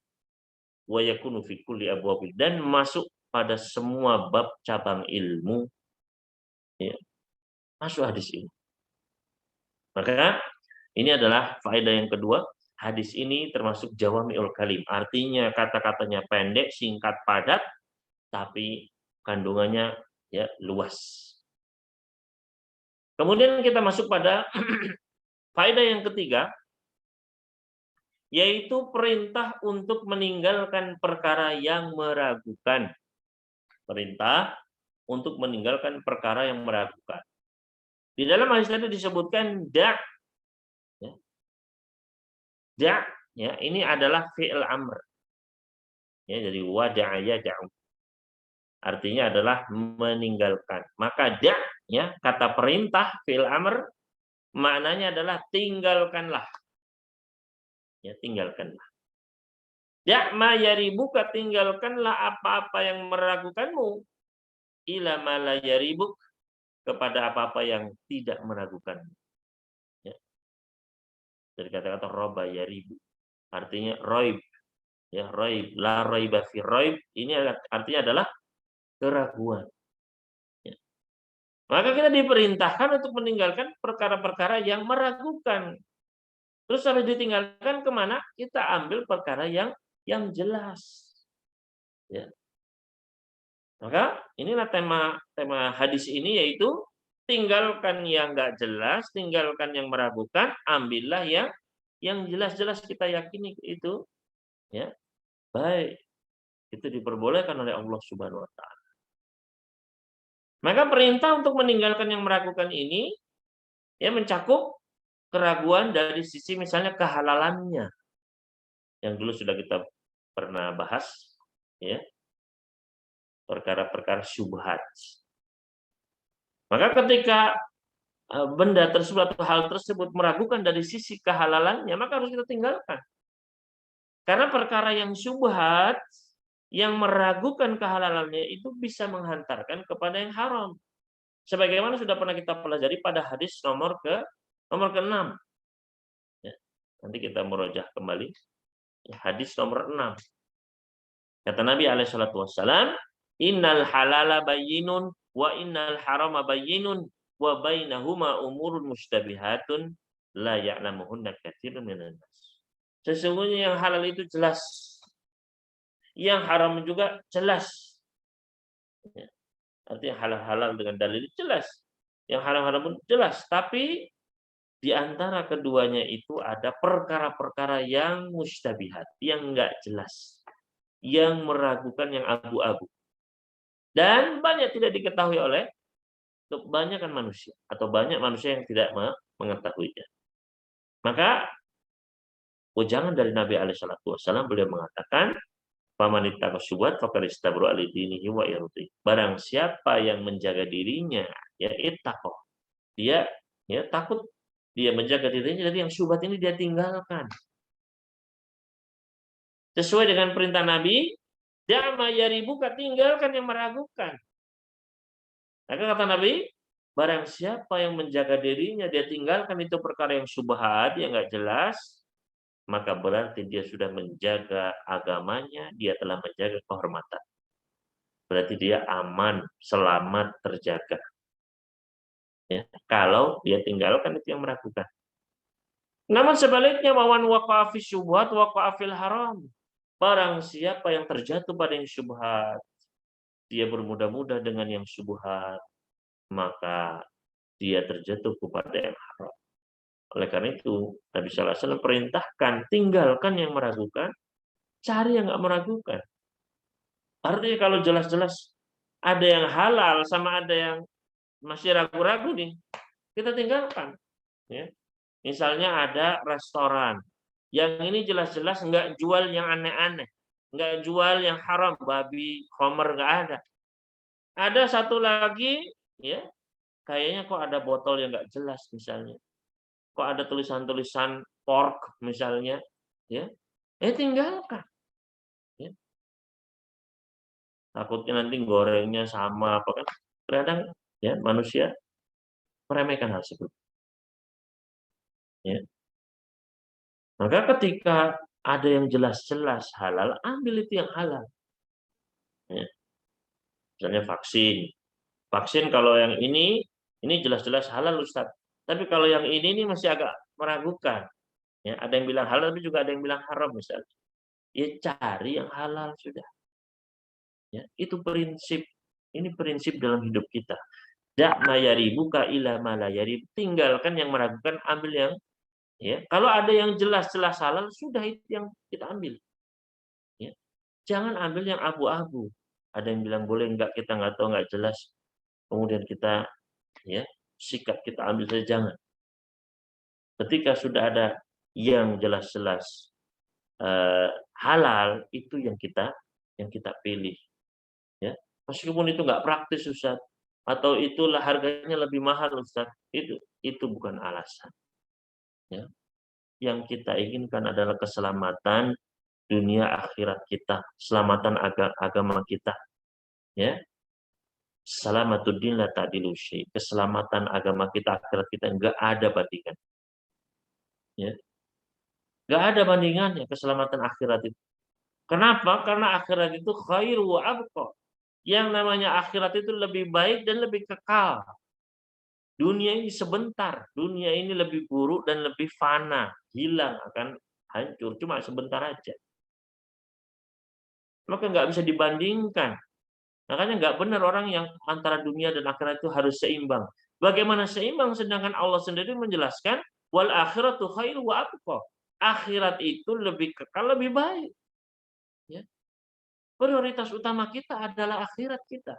Wa yakunu fi kulli abwabil, dan masuk pada semua bab cabang ilmu, ya, masuk hadis ini. Maka ini adalah faedah yang kedua. Hadis ini termasuk jawami'ul kalim. Artinya kata-katanya pendek, singkat, padat, tapi kandungannya, ya, luas. Kemudian kita masuk pada faedah yang ketiga, yaitu perintah untuk meninggalkan perkara yang meragukan. Perintah untuk meninggalkan perkara yang meragukan. Di dalam hadis tadi disebutkan da', ya. Da', ya, ini adalah fi'il amr. Ya, jadi wada'a yada'u. Artinya adalah meninggalkan. Maka da', ya, kata perintah fi'il amr, maknanya adalah tinggalkanlah. Ya, tinggalkanlah. Da' ma yaribuka, tinggalkanlah apa-apa yang meragukanmu, ila ma la yaribuk, kepada apa-apa yang tidak meragukanmu. Ya. Dari kata-kata roba yaribu, artinya roib, ya, roib, la roiba fi roib, ini artinya adalah keraguan. Ya. Maka kita diperintahkan untuk meninggalkan perkara-perkara yang meragukan. Terus habis ditinggalkan kemana? Kita ambil perkara yang jelas. Ya. Maka inilah tema hadis ini, yaitu tinggalkan yang nggak jelas, tinggalkan yang meragukan, ambillah yang jelas-jelas kita yakini itu, ya, baik. Itu diperbolehkan oleh Allah Subhanahu wa taala. Maka perintah untuk meninggalkan yang meragukan ini, ya, mencakup keraguan dari sisi misalnya kehalalannya. Yang dulu sudah kita pernah bahas, ya. Perkara-perkara syubhat. Maka ketika benda tersebut atau hal tersebut meragukan dari sisi kehalalannya, maka harus kita tinggalkan. Karena perkara yang syubhat, yang meragukan kehalalannya, itu bisa menghantarkan kepada yang haram. Sebagaimana sudah pernah kita pelajari pada hadis nomor ke-6. Ya, nanti kita murojaah kembali. Hadis nomor 6. Kata Nabi SAW, innal halala bayyinun wa innal harama bayyinun wa bainahuma umurun mustabihatun la ya'lamuhunna katsirun minan nas. Sesungguhnya yang halal itu jelas, yang haram juga jelas. Ya, artinya halal-halal dengan dalil jelas, yang haram-haram pun jelas. Tapi di antara keduanya itu ada perkara-perkara yang mustabihat, yang enggak jelas, yang meragukan, yang abu-abu. Dan banyak tidak diketahui oleh kebanyakan manusia, atau banyak manusia yang tidak mengetahuinya. Maka ujangan dari Nabi SAW, beliau mengatakan, "Faman ittaqa syubhat faqad istabra li dinihi wa irdihi." Barang siapa yang menjaga dirinya, ya ittaqo. Dia ya takut, dia menjaga dirinya dari yang syubhat ini dia tinggalkan. Sesuai dengan perintah Nabi, "Da'ma yaribuka," tinggalkan yang meragukan. Maka kata Nabi, barang siapa yang menjaga dirinya, dia tinggalkan itu perkara yang syubhat, yang nggak jelas, maka berarti dia sudah menjaga agamanya, dia telah menjaga kehormatan. Berarti dia aman, selamat, terjaga. Ya, kalau dia tinggalkan itu yang meragukan. Namun sebaliknya, wawan waqa'a fi syubhat waqa'a fil haram. Barang siapa yang terjatuh pada yang syubhat, dia bermudah-mudah dengan yang syubhat, maka dia terjatuh kepada yang haram. Oleh karena itu, Nabi sallallahu alaihi wasallam perintahkan, tinggalkan yang meragukan, cari yang nggak meragukan. Artinya kalau jelas-jelas ada yang halal sama ada yang masih ragu-ragu nih, kita tinggalkan. Ya. Misalnya ada restoran, yang ini jelas-jelas nggak jual yang aneh-aneh, nggak jual yang haram, babi, khamr, nggak ada. Ada satu lagi, ya, kayaknya kok ada botol yang nggak jelas misalnya. Kok ada tulisan-tulisan pork misalnya, ya, tinggalkan. Ya. Takutnya nanti gorengnya sama apa kan? Kadang ya manusia meremehkan hal tersebut. Ya. Maka ketika ada yang jelas-jelas halal, ambil itu yang halal. Ya. Misalnya vaksin. Vaksin kalau yang ini jelas-jelas halal Ustaz. Tapi kalau yang ini masih agak meragukan. Ya, ada yang bilang halal tapi juga ada yang bilang haram misalnya. Ya cari yang halal sudah. Ya, itu prinsip. Ini prinsip dalam hidup kita. Da' ma yaribuka ila ma la yarib. Tinggalkan yang meragukan, ambil yang ya. Kalau ada yang jelas-jelas halal, sudah itu yang kita ambil. Ya. Jangan ambil yang abu-abu. Ada yang bilang boleh enggak, kita nggak tahu, nggak jelas. Kemudian kita ya sikap kita ambil saja, jangan. Ketika sudah ada yang jelas-jelas halal, itu yang kita pilih. Ya. Meskipun itu nggak praktis Ustaz, atau itulah harganya lebih mahal Ustaz, itu bukan alasan. Ya. Yang kita inginkan adalah keselamatan dunia akhirat kita, keselamatan agama kita. Ya. Salamatud-din la ta'dilu syai'. Keselamatan agama kita, akhirat kita enggak ada bandingan. Ya. Enggak ada bandingannya keselamatan akhirat itu. Kenapa? Karena akhirat itu khairu wa abqa. Yang namanya akhirat itu lebih baik dan lebih kekal. Dunia ini sebentar, dunia ini lebih buruk dan lebih fana, hilang, akan hancur, cuma sebentar aja. Maka nggak bisa dibandingkan. Makanya nggak benar orang yang antara dunia dan akhirat itu harus seimbang. Bagaimana seimbang sedangkan Allah sendiri menjelaskan wal akhiratu khairu wa abqa. Akhirat itu lebih kekal, lebih baik. Ya. Prioritas utama kita adalah akhirat kita.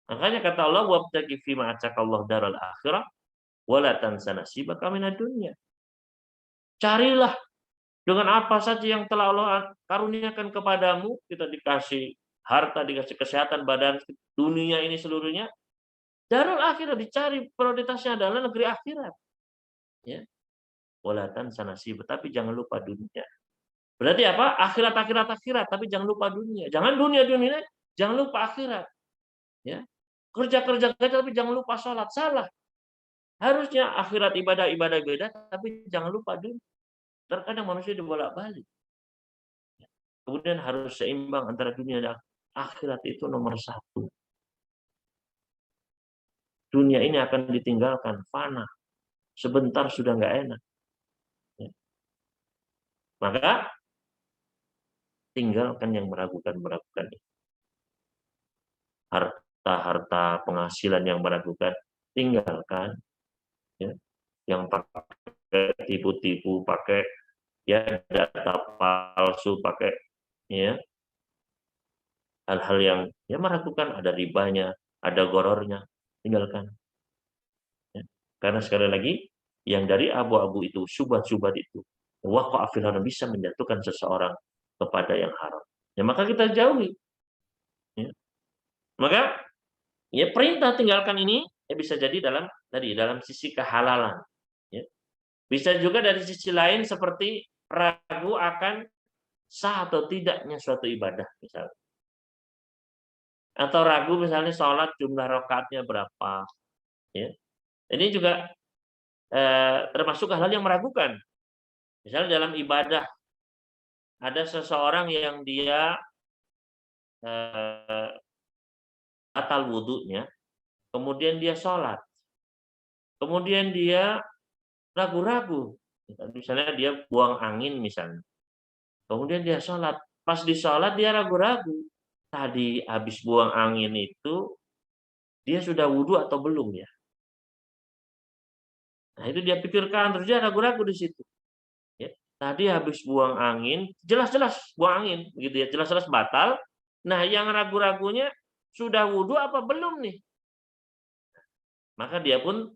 Makanya kata Allah wabtaghi fima ataqallahu daral akhirah wala tansa nasibaka minad dunya. Carilah dengan apa saja yang telah Allah karuniakan kepadamu, kita dikasih harta, dikasih kesehatan badan, dunia ini seluruhnya. Darul akhirat, dicari, prioritasnya adalah negeri akhirat. Ya. Wala tansa nasibaka, tapi jangan lupa dunia. Berarti apa? Akhirat, tapi jangan lupa dunia. Jangan dunia, jangan lupa akhirat. Ya. Kerja tapi jangan lupa sholat. Salah. Harusnya akhirat ibadah beda, tapi jangan lupa dunia. Terkadang manusia dibolak-balik. Kemudian harus seimbang antara dunia dan akhirat, itu nomor satu. Dunia ini akan ditinggalkan, fana. Sebentar sudah nggak enak. Ya. Maka tinggalkan yang meragukan-meragukan. Harta-harta penghasilan yang meragukan, tinggalkan. Ya. Yang pakai tipu-tipu, pakai ya data palsu, pakai ya hal-hal yang ya meragukan, ada ribanya, ada gorornya, tinggalkan. Ya. Karena sekali lagi, yang dari abu-abu itu, syubhat-syubhat itu, waqa'a fil haram, bisa menjatuhkan seseorang kepada yang haram. Ya maka kita jauhi. Ya. Maka ya perintah tinggalkan ini ya bisa jadi dalam sisi kehalalan. Ya. Bisa juga dari sisi lain seperti ragu akan sah atau tidaknya suatu ibadah misalnya. Atau ragu misalnya sholat jumlah rakaatnya berapa. Ya. Ini juga termasuk hal-hal yang meragukan. Misalnya dalam ibadah ada seseorang yang dia batal wudhunya, kemudian dia sholat, kemudian dia ragu-ragu, misalnya dia buang angin misalnya, kemudian dia sholat, pas di sholat dia ragu-ragu, tadi habis buang angin itu dia sudah wudhu atau belum ya? Nah itu dia pikirkan, terus dia ragu-ragu di situ. Ya. Tadi habis buang angin, jelas-jelas buang angin, gitu ya, jelas-jelas batal. Nah yang ragu-ragunya sudah wudhu apa belum nih? Maka dia pun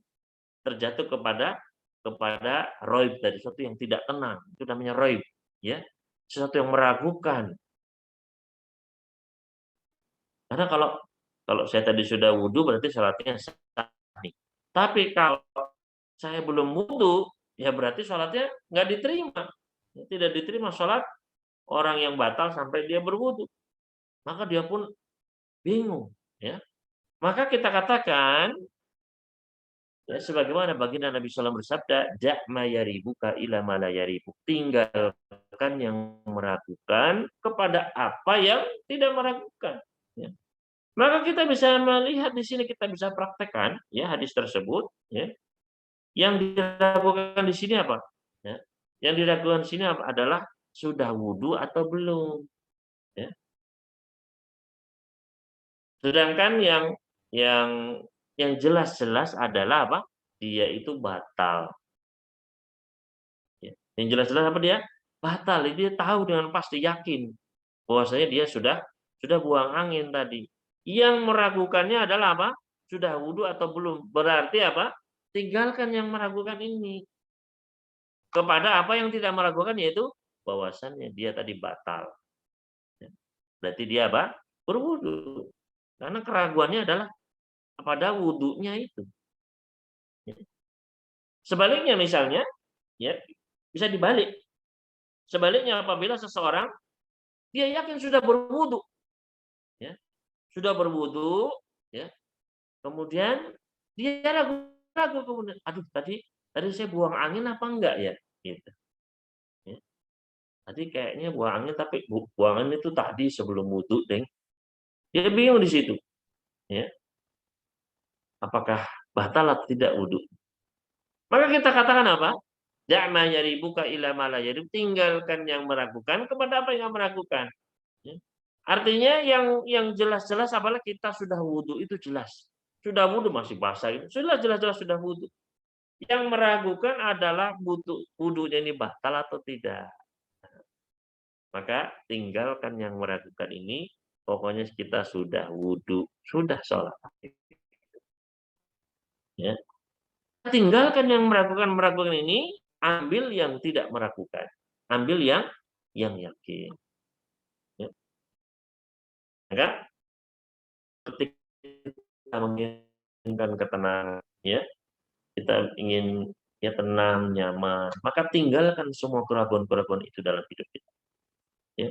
terjatuh kepada roib, dari sesuatu yang tidak tenang. Itu namanya roib, ya. Sesuatu yang meragukan. Karena kalau saya tadi sudah wudhu berarti salatnya sah nih. Tapi kalau saya belum wudhu, ya berarti salatnya nggak diterima. Tidak diterima salat orang yang batal sampai dia berwudhu. Maka dia pun bingung, ya. Maka kita katakan, ya, sebagaimana baginda Nabi SAW bersabda, "Da' ma yaribuka ila ma la yaribuk." Tinggalkan yang meragukan kepada apa yang tidak meragukan. Ya. Maka kita bisa melihat di sini, kita bisa praktekkan ya hadis tersebut. Ya. Yang diragukan di sini apa? Ya. Yang diragukan di sini adalah sudah wudhu atau belum. Ya. Sedangkan yang jelas-jelas adalah apa? Dia itu batal. Ya. Yang jelas-jelas apa dia? Batal. Dia tahu dengan pasti, yakin bahwasanya dia sudah buang angin tadi. Yang meragukannya adalah apa? Sudah wudhu atau belum. Berarti apa? Tinggalkan yang meragukan ini. Kepada apa yang tidak meragukan, yaitu bahwasannya dia tadi batal. Ya. Berarti dia apa? Berwudhu. Karena keraguannya adalah pada wudhunya itu. Ya. Sebaliknya misalnya, ya bisa dibalik. Sebaliknya apabila seseorang dia yakin sudah berwudhu, ya sudah berwudhu, ya kemudian dia ragu-ragu, kemudian, aduh tadi saya buang angin apa enggak ya, gitu. Ya. Tadi kayaknya buang angin, tapi buang angin itu tadi sebelum wudhu, deng. Dia bingung di situ, ya. Apakah batal atau tidak wudhu? Maka kita katakan apa? Da'ma yaribuka ila ma la yarib, tinggalkan yang meragukan kepada apa yang meragukan. Ya. Artinya yang jelas-jelas apalagi kita sudah wudhu itu jelas. Sudah wudhu masih basah itu. Sudah jelas-jelas sudah wudhu. Yang meragukan adalah wudhunya ini batal atau tidak. Maka tinggalkan yang meragukan ini. Pokoknya kita sudah wudhu, sudah sholat. Ya. Tinggalkan yang meragukan ini, ambil yang tidak meragukan. Ambil yang yakin. Ya. Maka ketika kita menginginkan ketenangan, ya, kita ingin ya tenang, nyaman, maka tinggalkan semua keraguan-keraguan itu dalam hidup kita. Ya.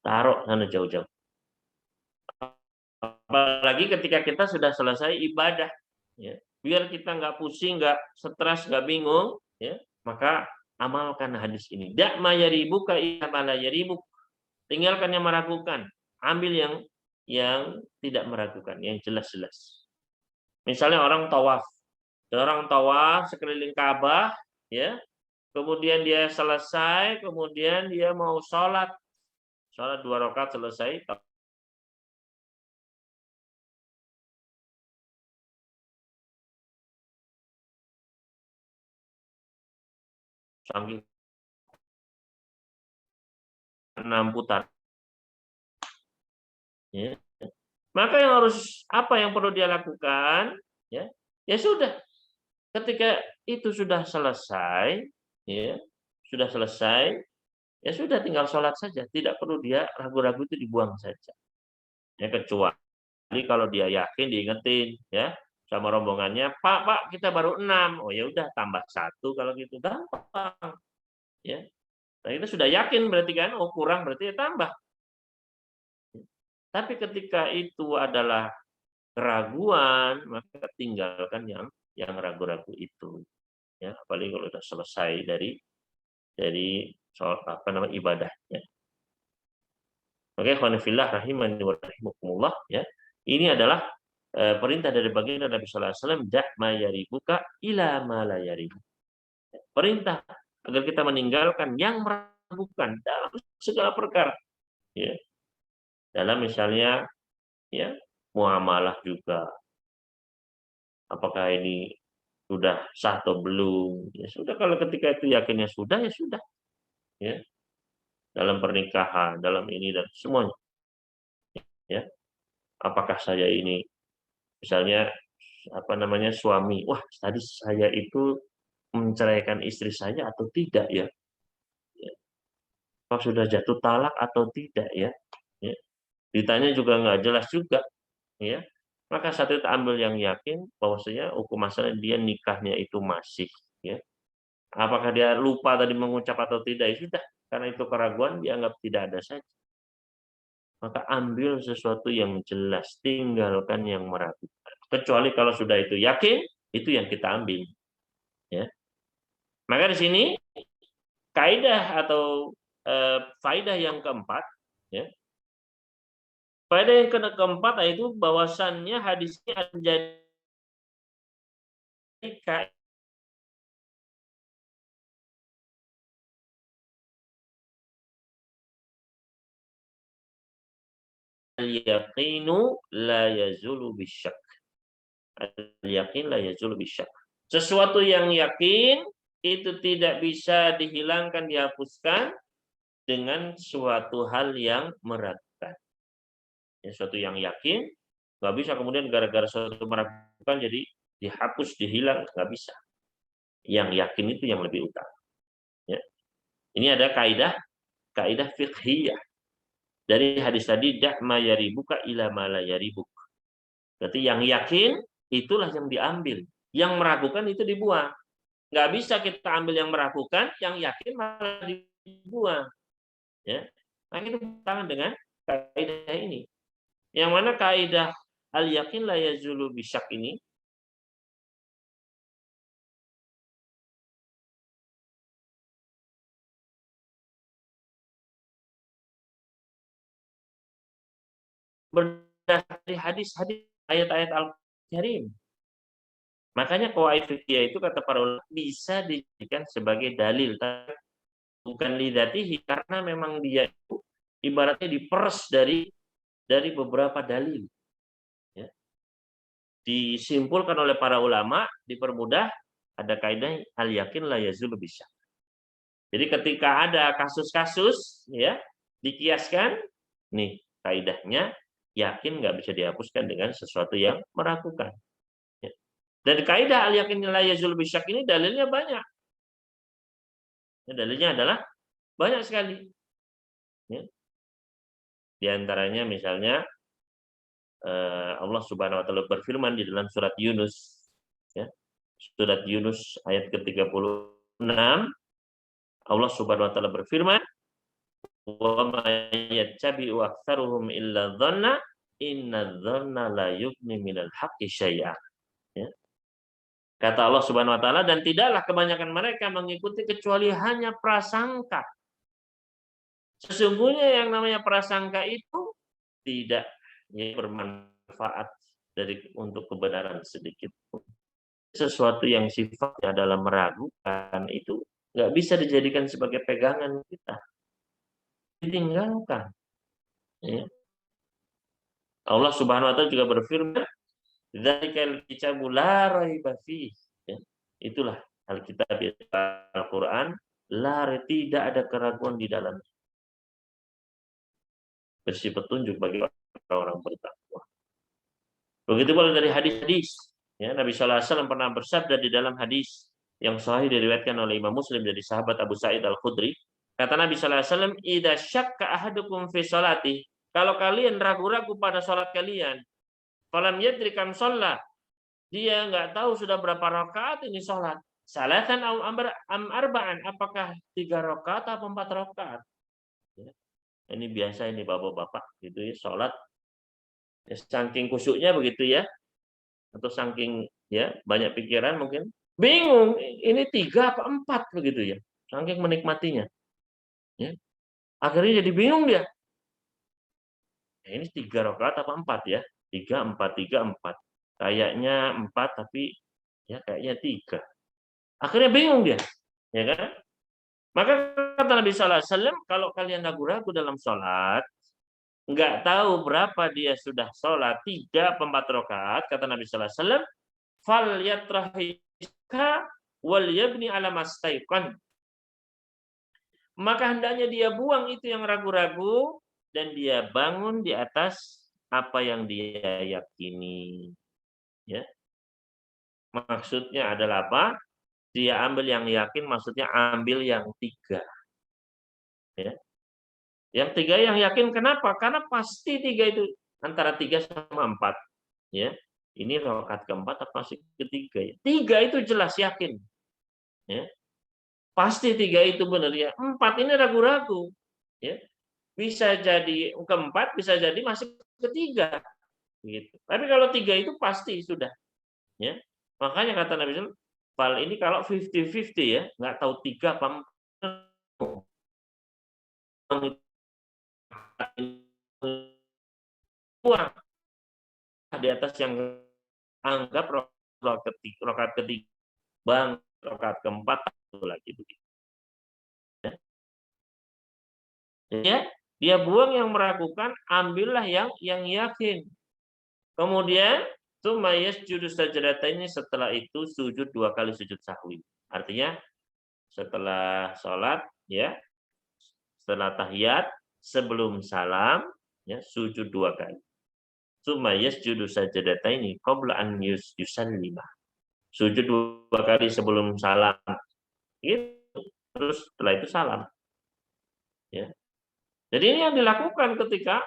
Taruh sana jauh-jauh. Apalagi ketika kita sudah selesai ibadah, ya. Biar kita nggak pusing, nggak stres, nggak bingung, ya. Maka amalkan hadis ini. Da' ma yaribuka ila ma la yaribuk. Tinggalkan yang meragukan, ambil yang tidak meragukan, yang jelas-jelas. Misalnya orang tawaf sekeliling Ka'bah, ya, kemudian dia selesai, kemudian dia mau sholat 2 rakaat selesai, sambil 6 putar. Ya. Maka apa yang perlu dia lakukan? Ya, ya sudah. Ketika itu sudah selesai, ya, ya sudah tinggal sholat saja. Tidak perlu dia ragu-ragu, itu dibuang saja. Ya, kecuali kalau dia yakin, diingetin, ya, sama rombongannya, Pak, kita baru 6. Oh ya udah, tambah 1 kalau gitu, gampang. Ya. Nah, kita sudah yakin berarti kan, oh kurang berarti ya tambah. Tapi ketika itu adalah keraguan, maka tinggalkan yang ragu-ragu itu. Ya, apalagi kalau sudah selesai dari soal ibadahnya. Oke, khonifillah rahimani wa rahimakumullah, ya. Ini adalah perintah dari baginda Nabi sallallahu alaihi wasallam, da' ma yaribuka ila ma la yaribuk. Perintah agar kita meninggalkan yang meragukan dalam segala perkara. Ya. Dalam misalnya, ya, muamalah juga. Apakah ini sudah sah atau belum? Ya sudah, kalau ketika itu yakinnya sudah, ya sudah. Ya. Dalam pernikahan, dalam ini dan semuanya. Ya. Apakah saya ini misalnya suami, wah tadi saya itu menceraikan istri saya atau tidak ya? Ya. Apa sudah jatuh talak atau tidak ya? Ya. Ditanya juga nggak jelas juga, ya. Maka saat itu ambil yang yakin bahwasanya hukum asalnya dia nikahnya itu masih, ya. Apakah dia lupa tadi mengucap atau tidak, ya sudah, karena itu keraguan dianggap tidak ada saja. Maka ambil sesuatu yang jelas, tinggalkan yang meragukan. Kecuali kalau sudah itu yakin, itu yang kita ambil, ya. Maka di sini kaidah atau faidah yang keempat, ya. Faidah yang keempat yaitu bahwasannya hadisnya menjadi al-yaqinu la yazulu bisyak. Al-yaqin la yazulu bisyak. Sesuatu yang yakin itu tidak bisa dihilangkan, dihapuskan dengan suatu hal yang meragukan. Ya, suatu yang yakin nggak bisa kemudian gara-gara suatu meragukan jadi dihapus, dihilang, nggak bisa. Yang yakin itu yang lebih utama. Ya. Ini ada kaidah fiqhiyah dari hadis tadi, da' ma yaribuka ila ma la yaribuk. Berarti yang yakin itulah yang diambil, yang meragukan itu dibuang. Nggak bisa kita ambil yang meragukan, yang yakin malah dibuang. Ya. Nah, itu bertentangan dengan kaidah ini. Yang mana kaidah al-yakin la yazulu bisyak ini berdasar dari hadis-hadis, ayat-ayat Al-Karim. Makanya qawaid fikih itu kata para ulama bisa dijadikan sebagai dalil, bukan lidatihi, karena memang dia itu ibaratnya diperes dari beberapa dalil. Ya. Disimpulkan oleh para ulama, dipermudah, ada kaidah al-yakin la yazulu bisyak. Jadi ketika ada kasus-kasus, ya, dikiaskan, nih kaidahnya yakin nggak bisa dihapuskan dengan sesuatu yang meragukan. Ya. Dan kaidah al-yakin la yazulu bisyak ini dalilnya banyak. Ya, dalilnya adalah banyak sekali. Ya. Di antaranya misalnya Allah Subhanahu wa taala berfirman di dalam surat Yunus, ya. Surat Yunus ayat ke-36, Allah Subhanahu wa taala berfirman, "Wa ma yattabi'u aktsaruhum illa dzanna, inna dzanna la yughni minal haqqi syai'a." Ya. Kata Allah Subhanahu wa taala, dan tidaklah kebanyakan mereka mengikuti kecuali hanya prasangka. Sesungguhnya yang namanya prasangka itu tidak bermanfaat untuk kebenaran sedikit pun. Sesuatu yang sifatnya adalah meragukan itu nggak bisa dijadikan sebagai pegangan kita. Ditinggalkan. Ya. Allah Subhanahu wa taala juga berfirman, "Dzalikal kitabu la raiba fihi." Ya. Itulah Alkitab Al-Qur'an, tidak ada keraguan di dalamnya. Bersih petunjuk bagi orang-orang bertakwa. Begitu pula dari hadis-hadis. Ya, Nabi sallallahu alaihi wasallam pernah bersabda di dalam hadis yang sahih diriwayatkan oleh Imam Muslim dari sahabat Abu Sa'id Al-Khudri, kata Nabi sallallahu alaihi wasallam, "Idza syakka ahadukum fi sholati." Kalau kalian ragu-ragu pada sholat kalian, falam yadri kam shalla, dia nggak tahu sudah berapa rakaat ini sholat. Salatan am arba'an, apakah 3 rakaat atau 4 rakaat? Ya. Ini biasa ini bapak-bapak gitu ya, sholat ya, saking khusyuknya begitu ya, atau saking ya banyak pikiran mungkin bingung ini 3 apa 4 begitu ya, saking menikmatinya ya, akhirnya jadi bingung dia, ini 3 rakaat apa 4 ya, 3 4 3 4, kayaknya 4 tapi ya kayaknya 3, akhirnya bingung dia ya kan. Maka kata Nabi sallallahu alaihi wasallam, kalau kalian ragu-ragu dalam sholat, nggak tahu berapa dia sudah sholat 3 apa 4 rakaat, kata Nabi sallallahu alaihi wasallam, fal yatrahika wal yabni ala mastaiqan. Maka hendaknya dia buang itu yang ragu-ragu dan dia bangun di atas apa yang dia yakini. Ya. Maksudnya adalah apa? Dia ambil yang yakin, maksudnya ambil yang 3. Ya. Yang 3 yang yakin kenapa? Karena pasti 3 itu antara 3 sama 4. Ya. Ini rakaat keempat atau masih ketiga ya? 3 itu jelas yakin. Ya. Pasti 3 itu benar ya. 4 ini ragu-ragu. Ya. Bisa jadi keempat, bisa jadi masih ketiga. Gitu. Tapi kalau 3 itu pasti sudah. Ya. Makanya kata Nabi SAW, fal ini kalau 50-50 ya, nggak tahu 3 apa 4 di atas yang anggap rakaat ketiga, bang rakaat keempat satu lagi begitu. Ya. Ya, dia buang yang meragukan, ambillah yang yakin. Kemudian tsumma yasjudu sajdataini, setelah itu sujud 2 kali sujud sahwi. Artinya setelah sholat ya, setelah tahiyat, sebelum salam ya, sujud 2 kali. Tsumma yasjudu sajdataini qabla an yusallima. Sujud 2 kali sebelum salam. Gitu. Terus setelah itu salam. Ya. Jadi ini yang dilakukan ketika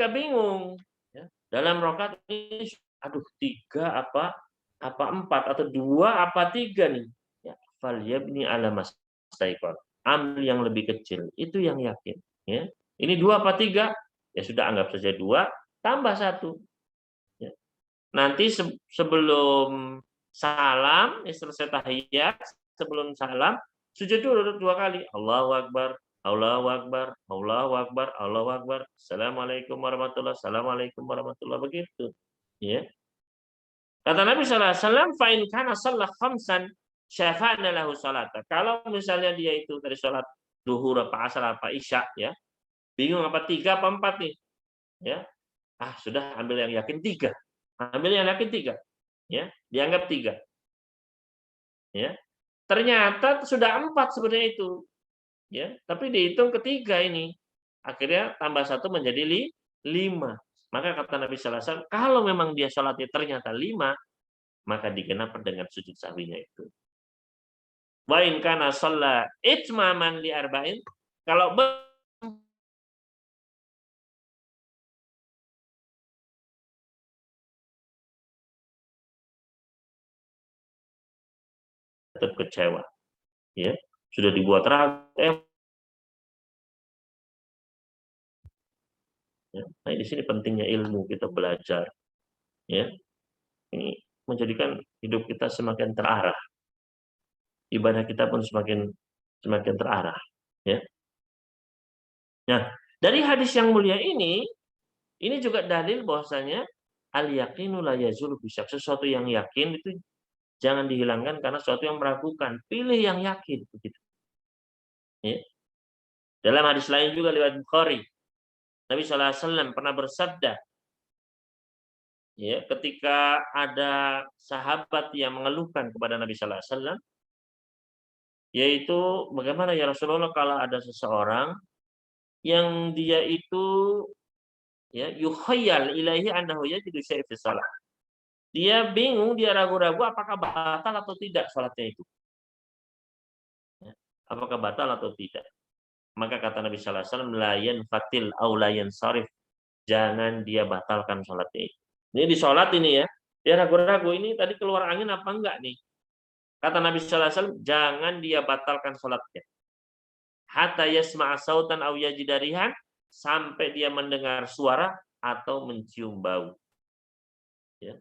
bingung ya. Dalam rakaat ini aduh 3 apa 4 atau 2 apa 3 nih. Ya, falyabni ala mastaiqan. Ambil yang lebih kecil, itu yang yakin ya. Ini 2 apa 3? Ya sudah anggap saja 2 tambah 1. Ya. Nanti sebelum salam, selesai tahiyat, sebelum salam sujud dulu 2 kali. Allahu akbar, Allahu akbar, Allahu akbar, Allahu akbar. Assalamualaikum warahmatullahi, assalamualaikum warahmatullahi, begitu. Ya. Kata Nabi sallallahu alaihi wasallam, fa in kana shalla khamsan syafa'na lahu salata. Kalau misalnya dia itu dari salat zuhur apa asar apa isya ya, bingung apa 3 apa 4 nih. Ya. Ah, sudah ambil yang yakin 3. Ambil yang yakin 3. Ya, dianggap 3. Ya. Ternyata sudah 4 sebenarnya itu. Ya, tapi dihitung ketiga ini. Akhirnya tambah 1 menjadi 5. Maka kata Nabi sallallahu alaihi wasallam, kalau memang dia salatnya ternyata 5, maka digenapkan dengan sujud sahwinya itu. Wa in kana shalla itmaman li arba'in, kalau tetap kecewa. Ya, sudah dibuat ragu. Ya. Nah, di sini pentingnya ilmu, kita belajar. Ya. Ini menjadikan hidup kita semakin terarah. Ibadah kita pun semakin terarah, ya. Nah, dari hadis yang mulia ini juga dalil bahwasanya al-yaqinu la yazulu bisyak. Sesuatu yang yakin itu jangan dihilangkan karena sesuatu yang meragukan. Pilih yang yakin, begitu. Ya. Dalam hadis lain juga lewat Bukhari, Nabi SAW pernah bersabda, ya, ketika ada sahabat yang mengeluhkan kepada Nabi SAW, yaitu bagaimana ya Rasulullah kalau ada seseorang yang dia itu, ya, yukhayyal ilaihi annahu yajidu syai'an fi shalah. Dia bingung, dia ragu-ragu apakah batal atau tidak salatnya itu. Ya, apakah batal atau tidak. Maka kata Nabi sallallahu alaihi wasallam, la yanfatil aw la yansarif. Jangan dia batalkan salatnya itu. Ini di salat ini ya, dia ragu-ragu ini tadi keluar angin apa enggak nih. Kata Nabi sallallahu alaihi wasallam, jangan dia batalkan salatnya. Hatta yasma'a sautan aw yajida rihan, sampai dia mendengar suara atau mencium bau. Ya.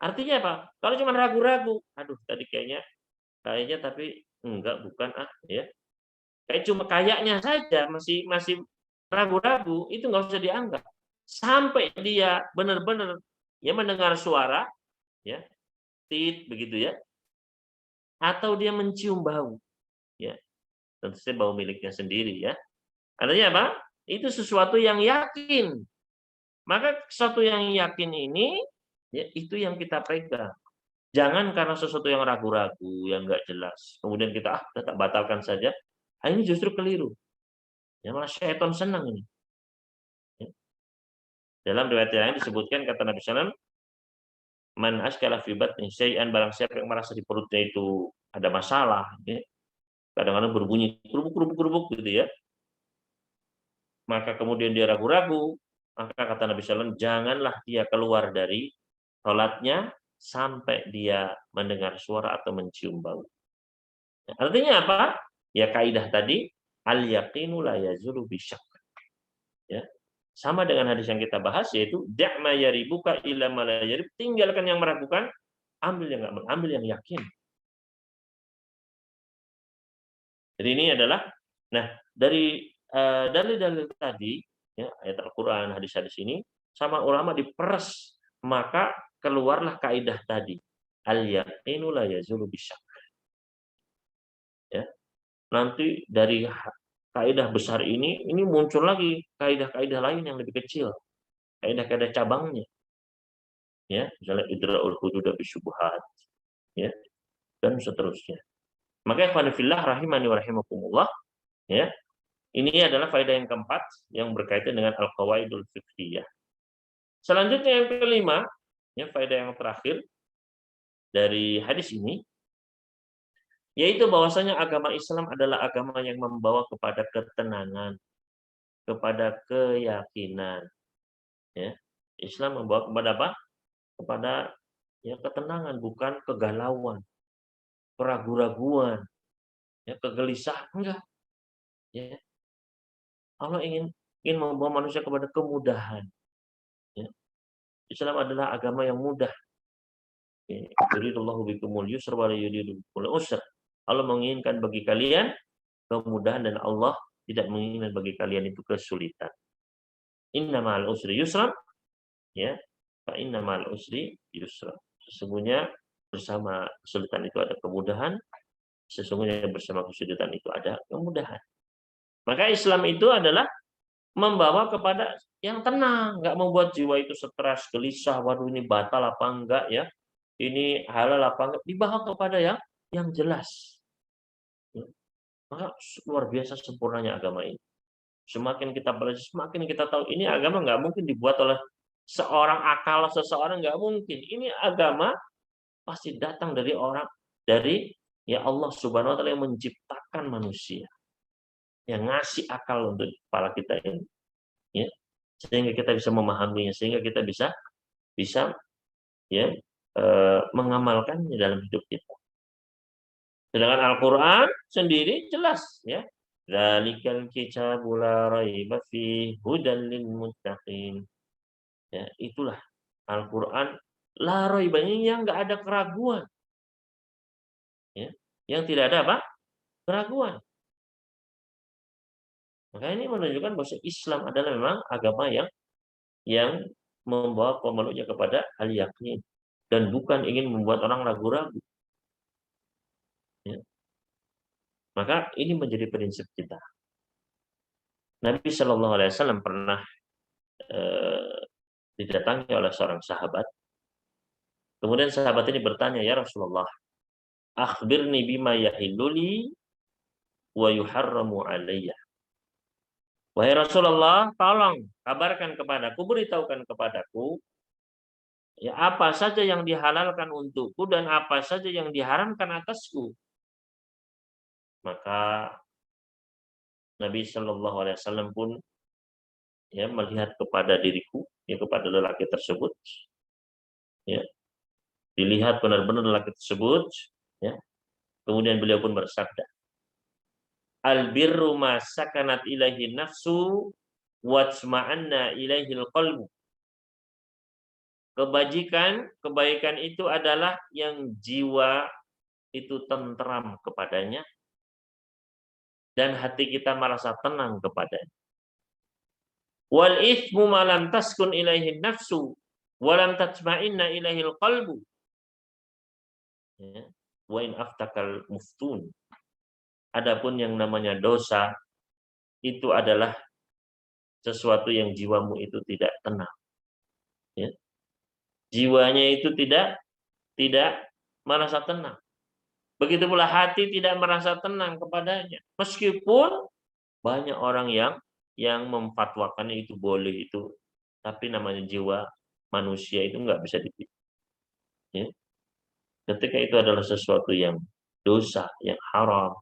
Artinya apa? Kalau cuma ragu-ragu, aduh tadi kayaknya tapi enggak, bukan ya. Kayak cuma kayaknya saja masih ragu-ragu, itu nggak usah dianggap. Sampai dia benar-benar ya mendengar suara, ya, tit begitu ya, atau dia mencium bau, ya. Tentu saja bau miliknya sendiri ya. Artinya apa? Itu sesuatu yang yakin. Maka sesuatu yang yakin ini, ya, itu yang kita pegang. Jangan karena sesuatu yang ragu-ragu, yang nggak jelas, kemudian kita tetap batalkan saja. Ini justru keliru. Ya, malah syaitan senang ini. Ya. Dalam riwayat yang lain disebutkan kata Nabi SAW, man askala fi batni syai'an, barang siapa yang merasa di perutnya itu ada masalah, ya. Kadang-kadang berbunyi kerubuk gitu ya. Maka kemudian dia ragu-ragu, maka kata Nabi SAW, janganlah dia keluar dari sholatnya sampai dia mendengar suara atau mencium bau. Artinya apa? Ya kaidah tadi, al-yaqinu la yazulu bisyak. Ya. Sama dengan hadis yang kita bahas, yaitu da'ma yaribuka ila ma la yarib, tinggalkan yang meragukan, ambil yang yakin. Jadi ini adalah, nah, dari dalil-dalil tadi, ya, ayat Al-Qur'an, hadis-hadis ini sama ulama diperes, maka keluarlah kaidah tadi, al-yaqinu la yazulu bisyak. Ya. Nanti dari kaidah besar ini muncul lagi kaidah-kaidah lain yang lebih kecil, kaidah-kaidah cabangnya. Ya, misalnya idra'ul hudud bisyubhat, ya, dan seterusnya. Maka ikhwan fillah rahimani wa rahimakumullah, ya. Ini adalah faedah yang keempat yang berkaitan dengan al-qawaidul fiqhiyah. Selanjutnya yang kelima, ya, faedah yang terakhir dari hadis ini, yaitu bahwasanya agama Islam adalah agama yang membawa kepada ketenangan, kepada keyakinan. Ya. Islam membawa kepada apa? Kepada, ya, ketenangan, bukan kegalauan, keraguan-raguan, ya, kegelisahan, enggak. Ya. Allah ingin membawa manusia kepada kemudahan. Ya. Islam adalah agama yang mudah. Yuridullahu bikumul yusra wa la yuridu bikumul usra. Allah menginginkan bagi kalian kemudahan dan Allah tidak menginginkan bagi kalian itu kesulitan. Innamal usri yusra, ya. Fa innamal usri yusra. Sesungguhnya bersama kesulitan itu ada kemudahan, sesungguhnya bersama kesulitan itu ada kemudahan. Maka Islam itu adalah membawa kepada yang tenang, nggak membuat jiwa itu stres, gelisah, waduh ini batal apa enggak ya, ini halal apa enggak, dibawa kepada yang jelas. Ya. Maka luar biasa sempurnanya agama ini. Semakin kita belajar, semakin kita tahu ini agama nggak mungkin dibuat oleh seorang akal seseorang, nggak mungkin. Ini agama pasti datang dari ya Allah Subhanahu wa taala yang menciptakan manusia, yang ngasih akal untuk kepala kita ini, ya, sehingga kita bisa memahaminya, sehingga kita bisa ya, mengamalkannya dalam hidup kita. Sedangkan Al-Qur'an sendiri jelas, ya. Dzalikal kitabu la raiba fihi hudan lil muttaqin. Ya, itulah Al-Qur'an La raiba, yang nggak ada keraguan, ya. Yang tidak ada apa? Keraguan. Maka ini menunjukkan bahwa Islam adalah memang agama yang membawa pemeluknya kepada al-yakin dan bukan ingin membuat orang ragu-ragu, ya. Maka ini menjadi prinsip kita. Nabi Shallallahu Alaihi Wasallam pernah didatangi oleh seorang sahabat. Kemudian sahabat ini bertanya, ya Rasulullah, akhbirni bima yahilluli wa yuharramu alayya. Wahai Rasulullah, tolong kabarkan kepadaku, beritahukan kepadaku, ya apa saja yang dihalalkan untukku dan apa saja yang diharamkan atasku. Maka Nabi Shallallahu Alaihi Wasallam pun ya melihat kepada diriku, ya kepada lelaki tersebut, ya dilihat benar-benar lelaki tersebut, ya. Kemudian beliau pun bersabda, albirru ma sakanat ilaihi nafsu watsma'anna ilaihil qalbu. Kebaikan itu adalah yang jiwa itu tentram kepadanya dan hati kita merasa tenang kepadanya. Wal ithmu ma lam taskun ilaihin nafsu wa lam tatma'inna ilaihil qalbu. Ya. Wa in aftakal muftun. Adapun yang namanya dosa itu adalah sesuatu yang jiwamu itu tidak tenang. Ya. Jiwanya itu tidak merasa tenang. Begitu pula hati tidak merasa tenang kepadanya. Meskipun banyak orang yang memfatwakan itu boleh itu, tapi namanya jiwa manusia itu nggak bisa dipilih. Ya. Ketika itu adalah sesuatu yang dosa, yang haram,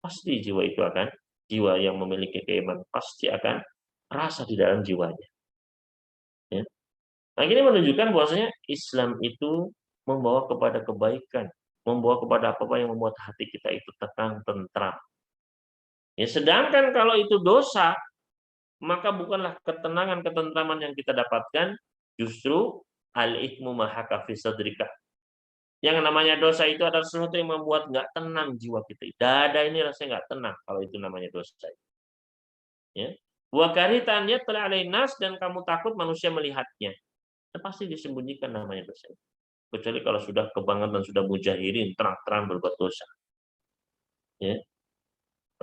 pasti jiwa yang memiliki keimanan pasti akan rasa di dalam jiwanya. Ya. Nah, ini menunjukkan bahwasanya Islam itu membawa kepada kebaikan, membawa kepada apa yang membuat hati kita itu tenang, tentram. Ya, sedangkan kalau itu dosa, maka bukanlah ketenangan, ketentraman yang kita dapatkan, justru al-ithmu ma haka fi sadrika. Yang namanya dosa itu adalah sesuatu yang membuat nggak tenang jiwa kita. Dada ini rasanya nggak tenang kalau itu namanya dosa. Ya. Wa karitan yatla alain nas, dan kamu takut manusia melihatnya. Itu pasti disembunyikan namanya dosa. Kecuali kalau sudah kebangetan, sudah mujahirin, terang-terang berbuat dosa. Ya.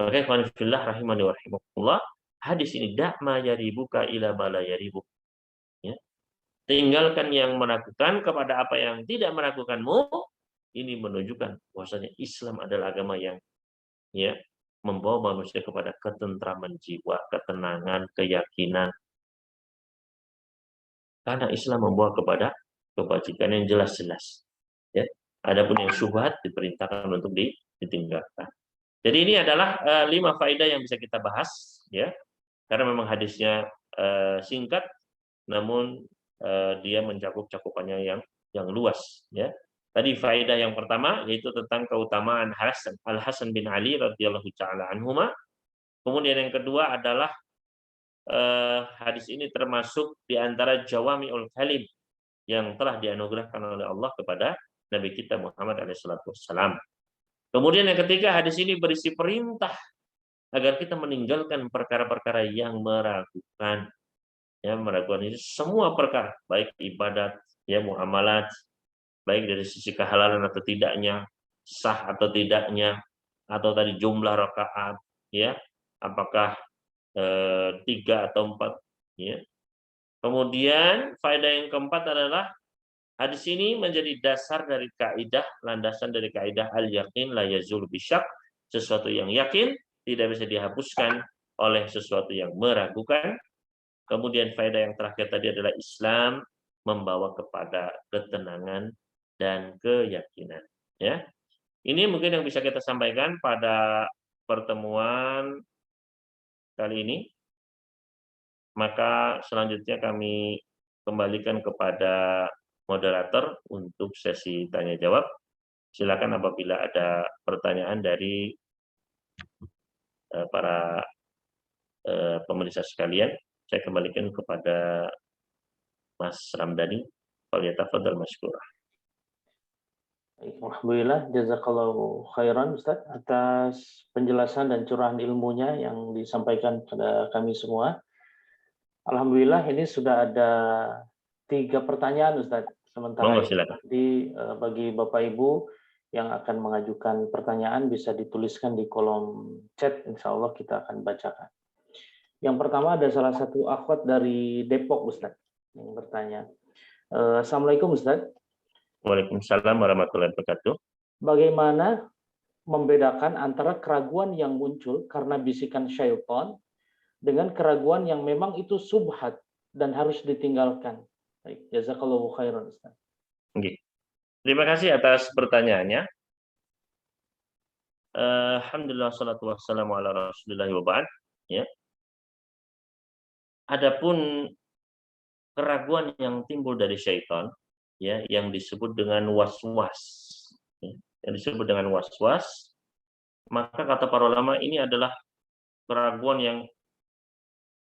Oke, qanifillah rahimani wa rahimakumullah. Hadis ini dakma yaribuka ila bala yaribuk. Ya. Tinggalkan yang meragukan kepada apa yang tidak meragukanmu. Ini menunjukkan bahwasanya Islam adalah agama yang ya membawa manusia kepada ketentraman jiwa, ketenangan, keyakinan. Karena Islam membawa kepada kebajikan yang jelas-jelas. Ya. Adapun yang syubhat diperintahkan untuk ditinggalkan. Jadi ini adalah 5 faedah yang bisa kita bahas, ya. Karena memang hadisnya singkat, namun dia mencakup cakupannya yang luas, ya. Tadi faedah yang pertama yaitu tentang keutamaan Al-Hasan bin Ali radhiyallahu taala anhuma. Kemudian yang kedua adalah hadis ini termasuk di antara jawami'ul kalim yang telah dianugerahkan oleh Allah kepada Nabi kita Muhammad alaihissalam. Kemudian yang ketiga, hadis ini berisi perintah agar kita meninggalkan perkara-perkara yang meragukan. Ya, meragukan itu semua perkara, baik ibadat, ya muamalat, baik dari sisi kehalalan atau tidaknya, sah atau tidaknya, atau tadi jumlah rakaat, ya, apakah 3 atau 4, ya. Kemudian faedah yang keempat adalah hadis ini menjadi dasar dari kaidah, landasan dari kaidah al-yaqin la yazul bisyak, sesuatu yang yakin tidak bisa dihapuskan oleh sesuatu yang meragukan. Kemudian faedah yang terakhir tadi adalah Islam membawa kepada ketenangan dan keyakinan. Ya, ini mungkin yang bisa kita sampaikan pada pertemuan kali ini. Maka selanjutnya kami kembalikan kepada moderator untuk sesi tanya jawab. Silakan apabila ada pertanyaan dari para pemirsa sekalian, saya kembalikan kepada Mas Ramdhani. falyatafaddal mashkura. Baik, alhamdulillah, jazakallahu khairan Ustaz atas penjelasan dan curahan ilmunya yang disampaikan pada kami semua. Alhamdulillah ini sudah ada 3 pertanyaan Ustaz. Sementara Monggo itu silakan. nanti bagi Bapak Ibu yang akan mengajukan pertanyaan bisa dituliskan di kolom chat, insya Allah kita akan bacakan. Yang pertama ada salah satu akhwat dari Depok Ustaz yang bertanya. Assalamualaikum Ustaz. Waalaikumsalam warahmatullahi wabarakatuh. Bagaimana membedakan antara keraguan yang muncul karena bisikan syaitan dengan keraguan yang memang itu subhat dan harus ditinggalkan? Baik, jazakallahu khairan Ustaz. Nggih. Terima kasih atas pertanyaannya. Alhamdulillah salatu wassalamu ala Rasulillah wa ba'd, ya. Adapun keraguan yang timbul dari syaitan, ya, yang disebut dengan was-was, ya, yang disebut dengan was-was, maka kata para ulama ini adalah keraguan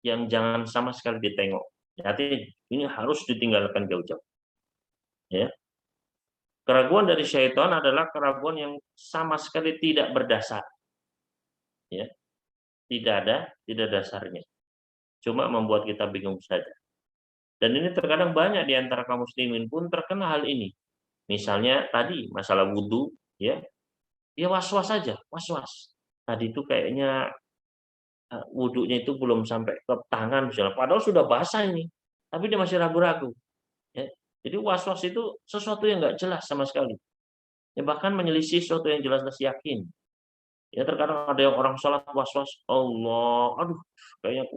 yang jangan sama sekali ditengok. Jadi ini harus ditinggalkan jauh-jauh. Ya. Keraguan dari syaitan adalah keraguan yang sama sekali tidak berdasar. Ya. Tidak dasarnya. Cuma membuat kita bingung saja. Dan ini terkadang banyak di antara kaum muslimin pun terkena hal ini. Misalnya tadi masalah wudhu, ya was-was saja, was-was. Tadi itu kayaknya wudhunya itu belum sampai ke tangan misalnya, padahal sudah basah ini, tapi dia masih ragu-ragu. Ya. Jadi was-was itu sesuatu yang nggak jelas sama sekali. Ya, bahkan menyelisih sesuatu yang jelas-jelas yakin. Ya terkadang ada yang orang sholat was-was, Allah, aduh, kayaknya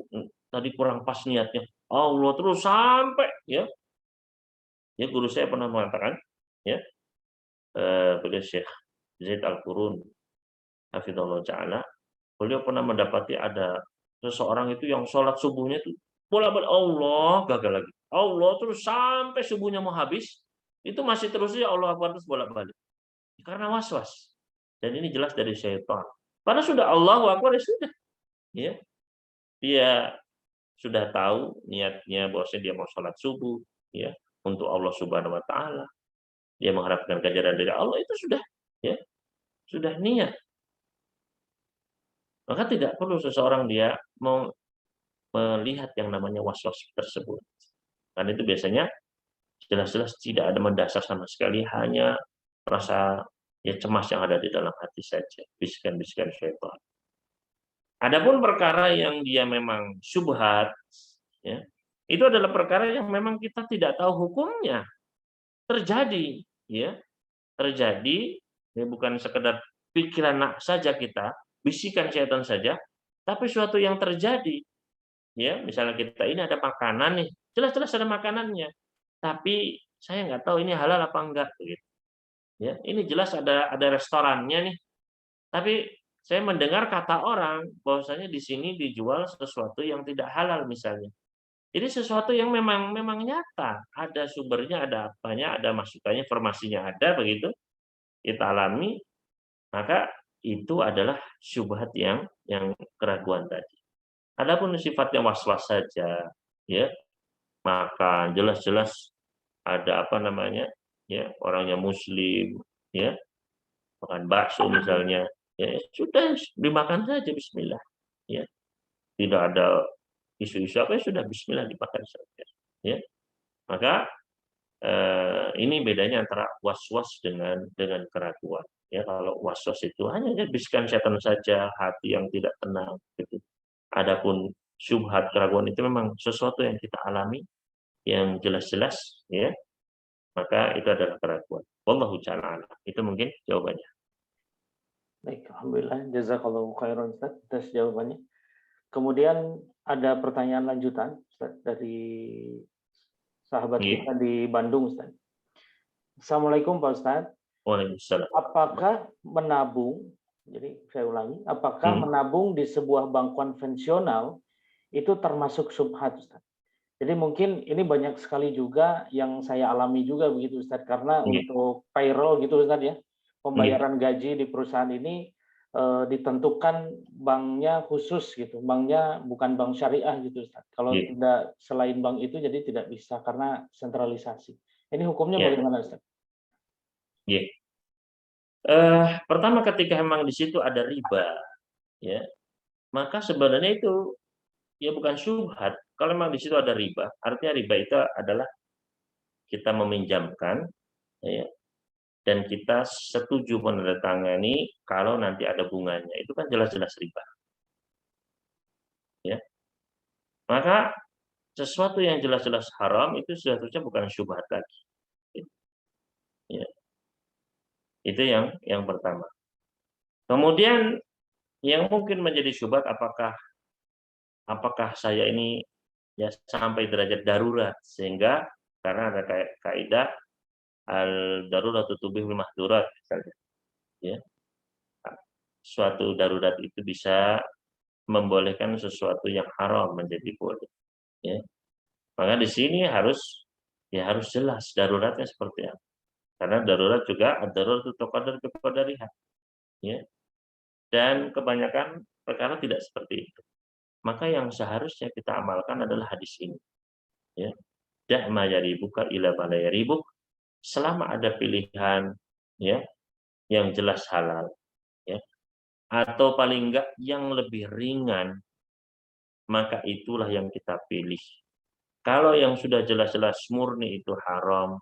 tadi kurang pas niatnya. Allah terus sampai ya. Ya guru saya pernah mengatakan, ya, beliau Syekh Zaid Al-Qurun, hafizallahu ta'ala, beliau pernah mendapati ada seseorang itu yang sholat subuhnya itu bolak-balik Allah gagal lagi. Allah terus sampai subuhnya mau habis, itu masih terus ya Allah Akbar terus bolak-balik. Karena was-was. Dan ini jelas dari syaitan. Padahal sudah Allahu Akbar ya sudah. Ya. Dia sudah tahu niatnya bahwasanya dia mau sholat subuh, ya, untuk Allah Subhanahu wa taala. Dia mengharapkan ganjaran dari Allah, itu sudah, ya, sudah niat. Maka tidak perlu seseorang dia mau melihat yang namanya was-was tersebut. Karena itu biasanya jelas-jelas tidak ada mendasar sama sekali, hanya rasa ya cemas yang ada di dalam hati saja, bisikan-bisikan syaitan. Adapun perkara yang dia memang syubhat, ya, itu adalah perkara yang memang kita tidak tahu hukumnya. Terjadi, ya, terjadi, ya, bukan sekedar pikiran saja kita, bisikan syaitan saja, tapi suatu yang terjadi. Ya, misalnya kita ini ada makanan nih, jelas-jelas ada makanannya, tapi saya nggak tahu ini halal apa enggak, gitu. Ya, ini jelas ada restorannya nih, tapi saya mendengar kata orang bahwasanya di sini dijual sesuatu yang tidak halal misalnya. Jadi sesuatu yang memang nyata, ada sumbernya, ada apanya, ada masukannya, informasinya ada begitu, kita alami, maka itu adalah syubhat yang keraguan tadi. Adapun sifatnya was-was saja, ya, maka jelas-jelas ada apa namanya, ya, orangnya muslim, ya, makan bakso misalnya, ya sudah dimakan saja bismillah, ya. Tidak ada isu-isu apa, ya sudah bismillah dimakan saja, ya. Maka ini bedanya antara was-was dengan keraguan. Ya, kalau was-was itu hanya bisikan setan saja, hati yang tidak tenang gitu. Adapun syubhat, keraguan itu memang sesuatu yang kita alami yang jelas-jelas, ya. Maka itu adalah keraguan. Wallahu ta'ala. Itu mungkin jawabannya. Baik, alhamdulillah, jazakallahu khairan Ustaz atas jawabannya. Kemudian ada pertanyaan lanjutan Ustaz, dari sahabat kita di Bandung Ustaz. Assalamualaikum Pak Ustaz. Waalaikumsalam. Apakah menabung, jadi saya ulangi, apakah menabung di sebuah bank konvensional itu termasuk subhat Ustaz? Jadi mungkin ini banyak sekali juga yang saya alami juga begitu Ustaz, karena untuk payroll gitu Ustaz ya, pembayaran gaji di perusahaan ini ditentukan banknya khusus gitu, banknya bukan bank syariah gitu Ustaz. Kalau tidak selain bank itu jadi tidak bisa karena sentralisasi. Ini hukumnya Ya. bagaimana, Ustaz? Ya. Pertama ketika memang di situ ada riba, ya, maka sebenarnya itu ya bukan syubhat. Kalau memang di situ ada riba, artinya riba itu adalah kita meminjamkan, ya, dan kita setuju menandatangani kalau nanti ada bunganya. Itu kan jelas-jelas riba. Ya. Maka sesuatu yang jelas-jelas haram itu seharusnya bukan syubhat lagi. Ya. Itu yang pertama. Kemudian yang mungkin menjadi syubhat apakah saya ini ya sampai derajat darurat sehingga karena ada kaidah al daruratu tubihul mahdurat misalnya, ya. Suatu darurat itu bisa membolehkan sesuatu yang haram menjadi boleh, ya. Maka di sini harus jelas daruratnya seperti apa. Karena darurat juga ad-daruratu tuqaddar biqadariha, ya. Dan kebanyakan perkara tidak seperti itu. Maka yang seharusnya kita amalkan adalah hadis ini, ya. Da' ma yaribuka ila ma la yaribuk, selama ada pilihan, ya, yang jelas halal, ya, atau paling enggak yang lebih ringan, maka itulah yang kita pilih. Kalau yang sudah jelas-jelas murni itu haram,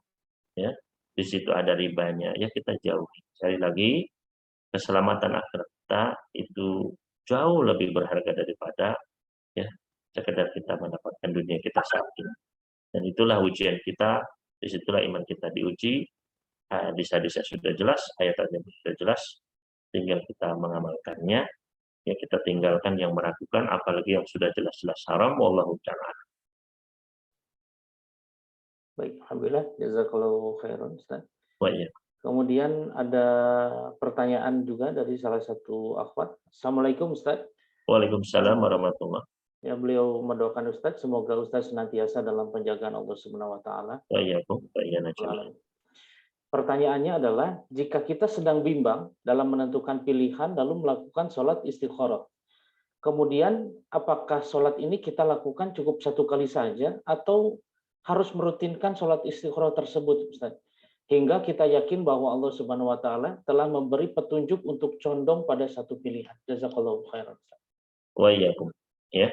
ya, di situ ada ribanya, ya kita jauhi. Sekali lagi, keselamatan akhirat kita itu jauh lebih berharga daripada ya sekedar kita mendapatkan dunia kita saat ini. Dan itulah ujian kita, disitulah iman kita diuji. Hadis-hadisnya sudah jelas, ayat-ayatnya sudah jelas, tinggal kita mengamalkannya. Ya kita tinggalkan yang meragukan, apalagi yang sudah jelas-jelas haram. Wallahu ta'ala. Baik, alhamdulillah, jazakallahu khairan, Ustaz. Wah, Kemudian ada pertanyaan juga dari salah satu akhwat. Assalamualaikum, Ustaz. Waalaikumsalam warahmatullahi. Ya, beliau mendoakan Ustaz, semoga Ustaz senantiasa dalam penjagaan Allah Subhanahu wa taala. Pertanyaannya adalah, jika kita sedang bimbang dalam menentukan pilihan lalu melakukan sholat istikharah, kemudian apakah sholat ini kita lakukan cukup satu kali saja atau harus merutinkan sholat istikharah tersebut, Ustaz? Hingga kita yakin bahwa Allah Subhanahu wa taala telah memberi petunjuk untuk condong pada satu pilihan. Jazakallahu khairan, Ustaz. Ya.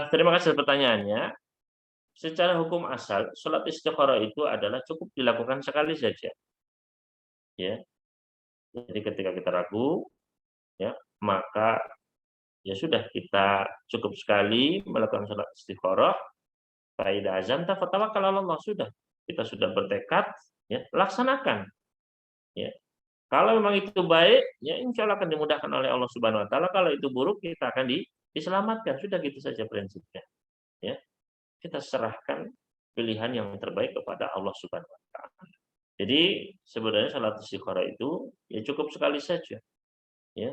Terima kasih pertanyaannya. Secara hukum asal, sholat istikharah itu adalah cukup dilakukan sekali saja. Ya. Jadi ketika kita ragu, ya, maka ya sudah kita cukup sekali melakukan sholat istikharah. Faida azamta fatawakkal 'ala Allah, sudah. Kita sudah bertekad, ya, laksanakan. Ya. Kalau memang itu baik, ya insya Allah akan dimudahkan oleh Allah Subhanahu wa taala. Kalau itu buruk, kita akan diselamatkan. Sudah gitu saja prinsipnya. Ya. Kita serahkan pilihan yang terbaik kepada Allah Subhanahu wa taala. Jadi sebenarnya salat istikharah itu ya cukup sekali saja. Ya.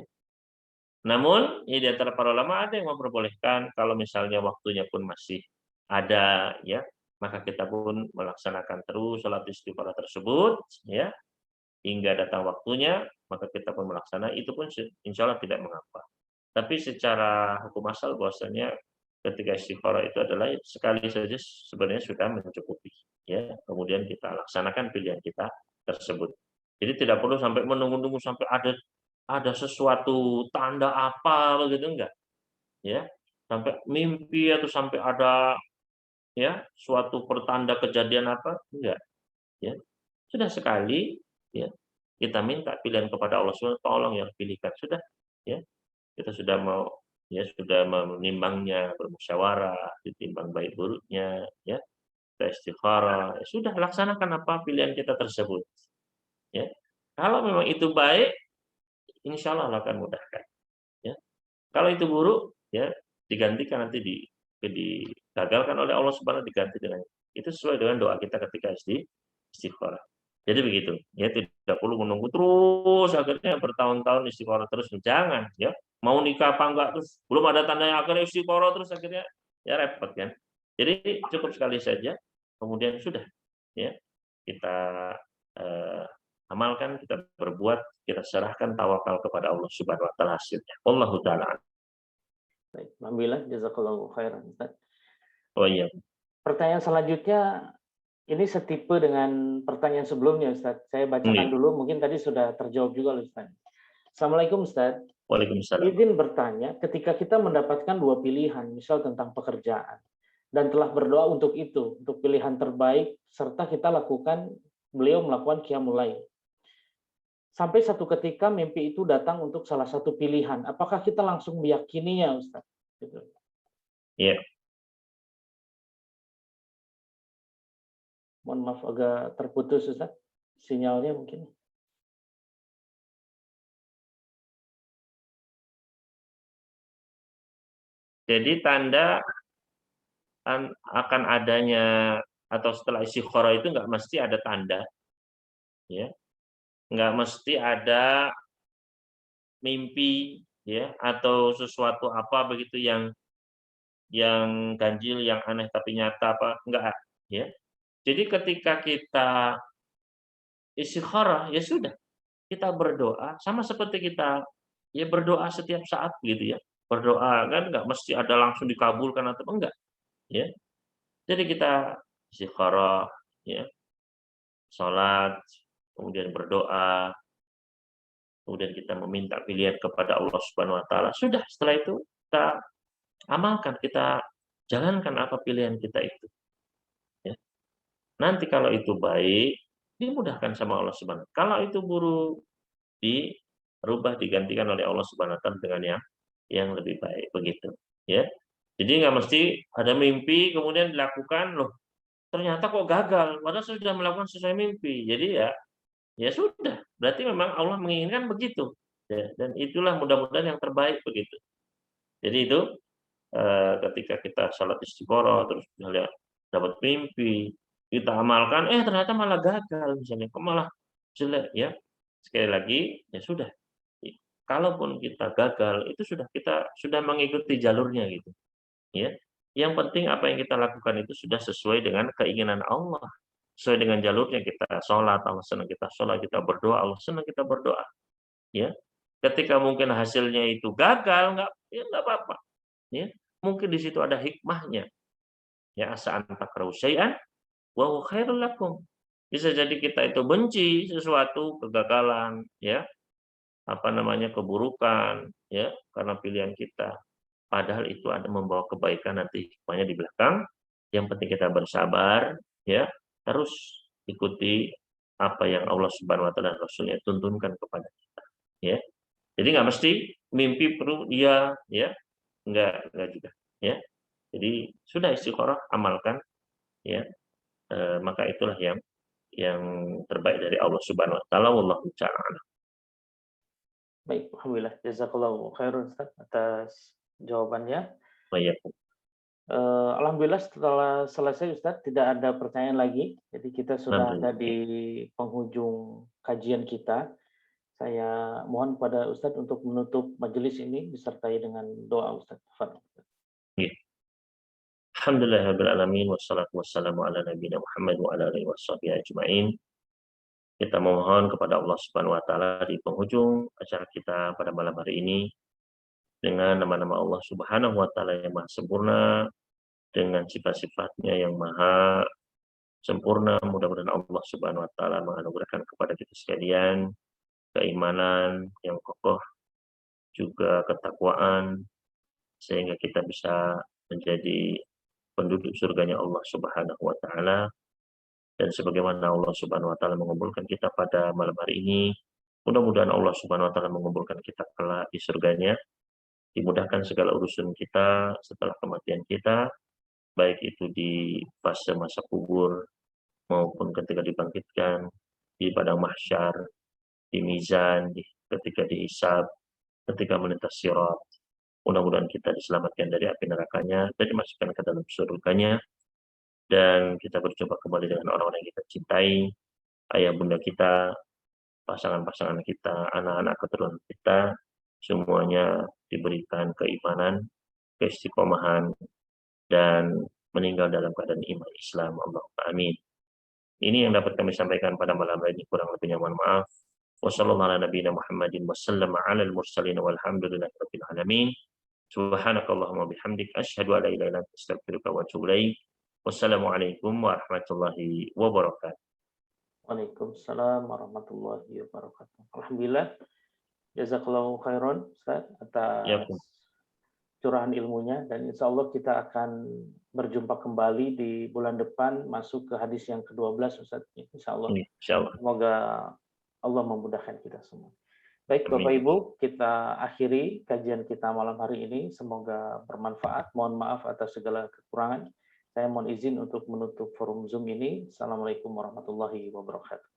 Namun ya di antara para ulama ada yang memperbolehkan kalau misalnya waktunya pun masih ada, ya, maka kita pun melaksanakan terus salat istikharah tersebut, ya, hingga datang waktunya, maka kita pun melaksanakan, itu pun insya Allah tidak mengapa. Tapi secara hukum asal bahwasanya ketika istikharah itu adalah sekali saja sebenarnya sudah mencukupi, ya. Kemudian kita laksanakan pilihan kita tersebut. Jadi tidak perlu sampai menunggu-nunggu sampai ada sesuatu tanda apa begitu, enggak, ya. Sampai mimpi atau sampai ada ya suatu pertanda kejadian apa, enggak, ya. Sudah sekali, ya, kita minta pilihan kepada Allah SWT, tolong yang pilihkan, sudah, ya. Kita sudah sudah menimbangnya, bermusyawarah, ditimbang baik buruknya, ya, kita istikharah, ya sudah laksanakan apa pilihan kita tersebut, ya. Kalau memang itu baik, insya Allah akan mudahkan, ya. Kalau itu buruk, ya digantikan nanti digagalkan oleh Allah Subhanahu, diganti dengan itu sesuai dengan doa kita ketika istikharah. Jadi begitu, ya tidak perlu menunggu terus akhirnya bertahun-tahun istikharah terus, jangan, ya. Mau nikah apa enggak terus belum ada tandanya akhirnya istikharah terus akhirnya ya repot kan. Jadi cukup sekali saja kemudian sudah, ya. Kita amalkan, kita berbuat, kita serahkan tawakal kepada Allah Subhanahu wa taala hasilnya. Wallahu taala. Baik, alhamdulillah, jazakallahu khairan, Ustaz. Oh iya. Pertanyaan selanjutnya Ini setipe dengan pertanyaan sebelumnya, Ustaz. Saya bacakan Iya. dulu, mungkin tadi sudah terjawab juga oleh Ustaz. Assalamualaikum, Ustaz. Waalaikumsalam. Izin bertanya, ketika kita mendapatkan dua pilihan, misal tentang pekerjaan, dan telah berdoa untuk itu, untuk pilihan terbaik, serta kita lakukan, beliau melakukan qiyamul lail. Sampai satu ketika mimpi itu datang untuk salah satu pilihan. Apakah kita langsung meyakininya, Ustaz? Gitu. Iya. Mohon maaf agak terputus, Ustaz. Sinyalnya mungkin. Jadi tanda akan adanya atau setelah istikharah itu nggak mesti ada tanda, ya. Nggak mesti ada mimpi, ya, atau sesuatu apa begitu yang ganjil, yang aneh tapi nyata apa, enggak, ya. Jadi ketika kita istikharah, ya sudah, kita berdoa sama seperti kita ya berdoa setiap saat gitu ya. Berdoa kan nggak mesti ada langsung dikabulkan atau enggak, ya. Jadi kita istikharah, ya, sholat, kemudian berdoa, kemudian kita meminta pilihan kepada Allah Subhanahu wa taala. Sudah, setelah itu kita amalkan, kita jalankan apa pilihan kita itu, ya. Nanti kalau itu baik, dimudahkan sama Allah Subhanahu. Kalau itu buruk, dirubah, digantikan oleh Allah Subhanahu wa taala dengan yang lebih baik, begitu, ya. Jadi nggak mesti ada mimpi kemudian dilakukan, loh ternyata kok gagal, padahal saya sudah melakukan sesuai mimpi. Jadi ya sudah, berarti memang Allah menginginkan begitu, ya, dan itulah mudah-mudahan yang terbaik, begitu. Jadi itu, ketika kita salat istikharah, terus misalnya dapat mimpi, kita amalkan, ternyata malah gagal misalnya, kok malah jelek, ya. Sekali lagi, ya sudah, kalaupun kita gagal, itu kita sudah mengikuti jalurnya gitu, ya. Yang penting apa yang kita lakukan itu sudah sesuai dengan keinginan Allah, sesuai dengan jalurnya. Kita sholat, Allah senang kita sholat, kita berdoa, Allah senang kita berdoa, ya. Ketika mungkin hasilnya itu gagal, nggak apa-apa, ya. Mungkin di situ ada hikmahnya, ya, asa an takrahu syai'an wa huwa khairul lakum. Bisa jadi kita itu benci sesuatu, kegagalan, ya, apa namanya, keburukan, ya, karena pilihan kita. Padahal itu ada membawa kebaikan nanti hikmahnya di belakang. Yang penting kita bersabar, ya, terus ikuti apa yang Allah Subhanahu wa taala dan Rasulnya tuntunkan kepada kita, ya. Jadi nggak mesti mimpi perlu iya, ya, enggak juga, ya. Jadi sudah istikharah, amalkan, ya, maka itulah yang terbaik dari Allah Subhanahu wa taala, wallahu ta'ala a'lam. Baik, alhamdulillah. Jazakallahu khairan, Ustaz, atas jawabannya. Wa iya. Alhamdulillah setelah selesai, Ustaz, tidak ada pertanyaan lagi. Jadi kita sudah ada Alhamdulillah. di penghujung kajian kita. Saya mohon kepada Ustadz untuk menutup majelis ini disertai dengan doa, Ustadz. Tafadhol. Iya. Alhamdulillahirabbil alamin, wassalatu wassalamu ala nabiyina Muhammad wa ala alihi washabihi ajmain. Kita mohon kepada Allah Subhanahu wa taala di penghujung acara kita pada malam hari ini, dengan nama-nama Allah Subhanahu wa taala yang maha sempurna, dengan sifat-sifatnya yang maha sempurna, mudah-mudahan Allah Subhanahu wa taala menganugerahkan kepada kita sekalian keimanan yang kokoh, juga ketakwaan, sehingga kita bisa menjadi penduduk surganya Allah Subhanahu wa taala. Dan sebagaimana Allah Subhanahu wa taala mengumpulkan kita pada malam hari ini, mudah-mudahan Allah Subhanahu wa taala mengumpulkan kita kelak di surganya, dimudahkan segala urusan kita setelah kematian kita, baik itu di fase masa kubur maupun ketika dibangkitkan di padang mahsyar, di mizan, ketika dihisab, ketika melintas sirat. Mudah-mudahan kita diselamatkan dari api nerakanya dan dimasukkan ke dalam surganya, dan kita berjumpa kembali dengan orang-orang yang kita cintai, ayah bunda kita, pasangan-pasangan kita, anak-anak keturunan kita, semuanya diberikan keimanan, keistiqomahan, dan meninggal dalam keadaan iman Islam. Allahumma amin. Ini yang dapat kami sampaikan pada malam hari ini, kurang lebihnya mohon maaf. Wassalamualaikum warahmatullahi wabarakatuh. Subhanakallahumma bihamdik asyhadu an la ilaha illa anta astaghfiruka wa atubu ilaik. Wassalamualaikum warahmatullahi wabarakatuh. Waalaikumsalam warahmatullahi wabarakatuh. Alhamdulillah, jazakallahu khairan Ustaz Ya, atas curahan ilmunya, dan insya Allah kita akan berjumpa kembali di bulan depan masuk ke hadis yang ke-12 Ustaz. Insya Allah. insyaallah. Semoga Allah memudahkan kita semua. Baik Bapak Amin. Ibu, kita akhiri kajian kita malam hari ini. Semoga bermanfaat. Mohon maaf atas segala kekurangan. Saya mohon izin untuk menutup forum Zoom ini. Assalamualaikum warahmatullahi wabarakatuh.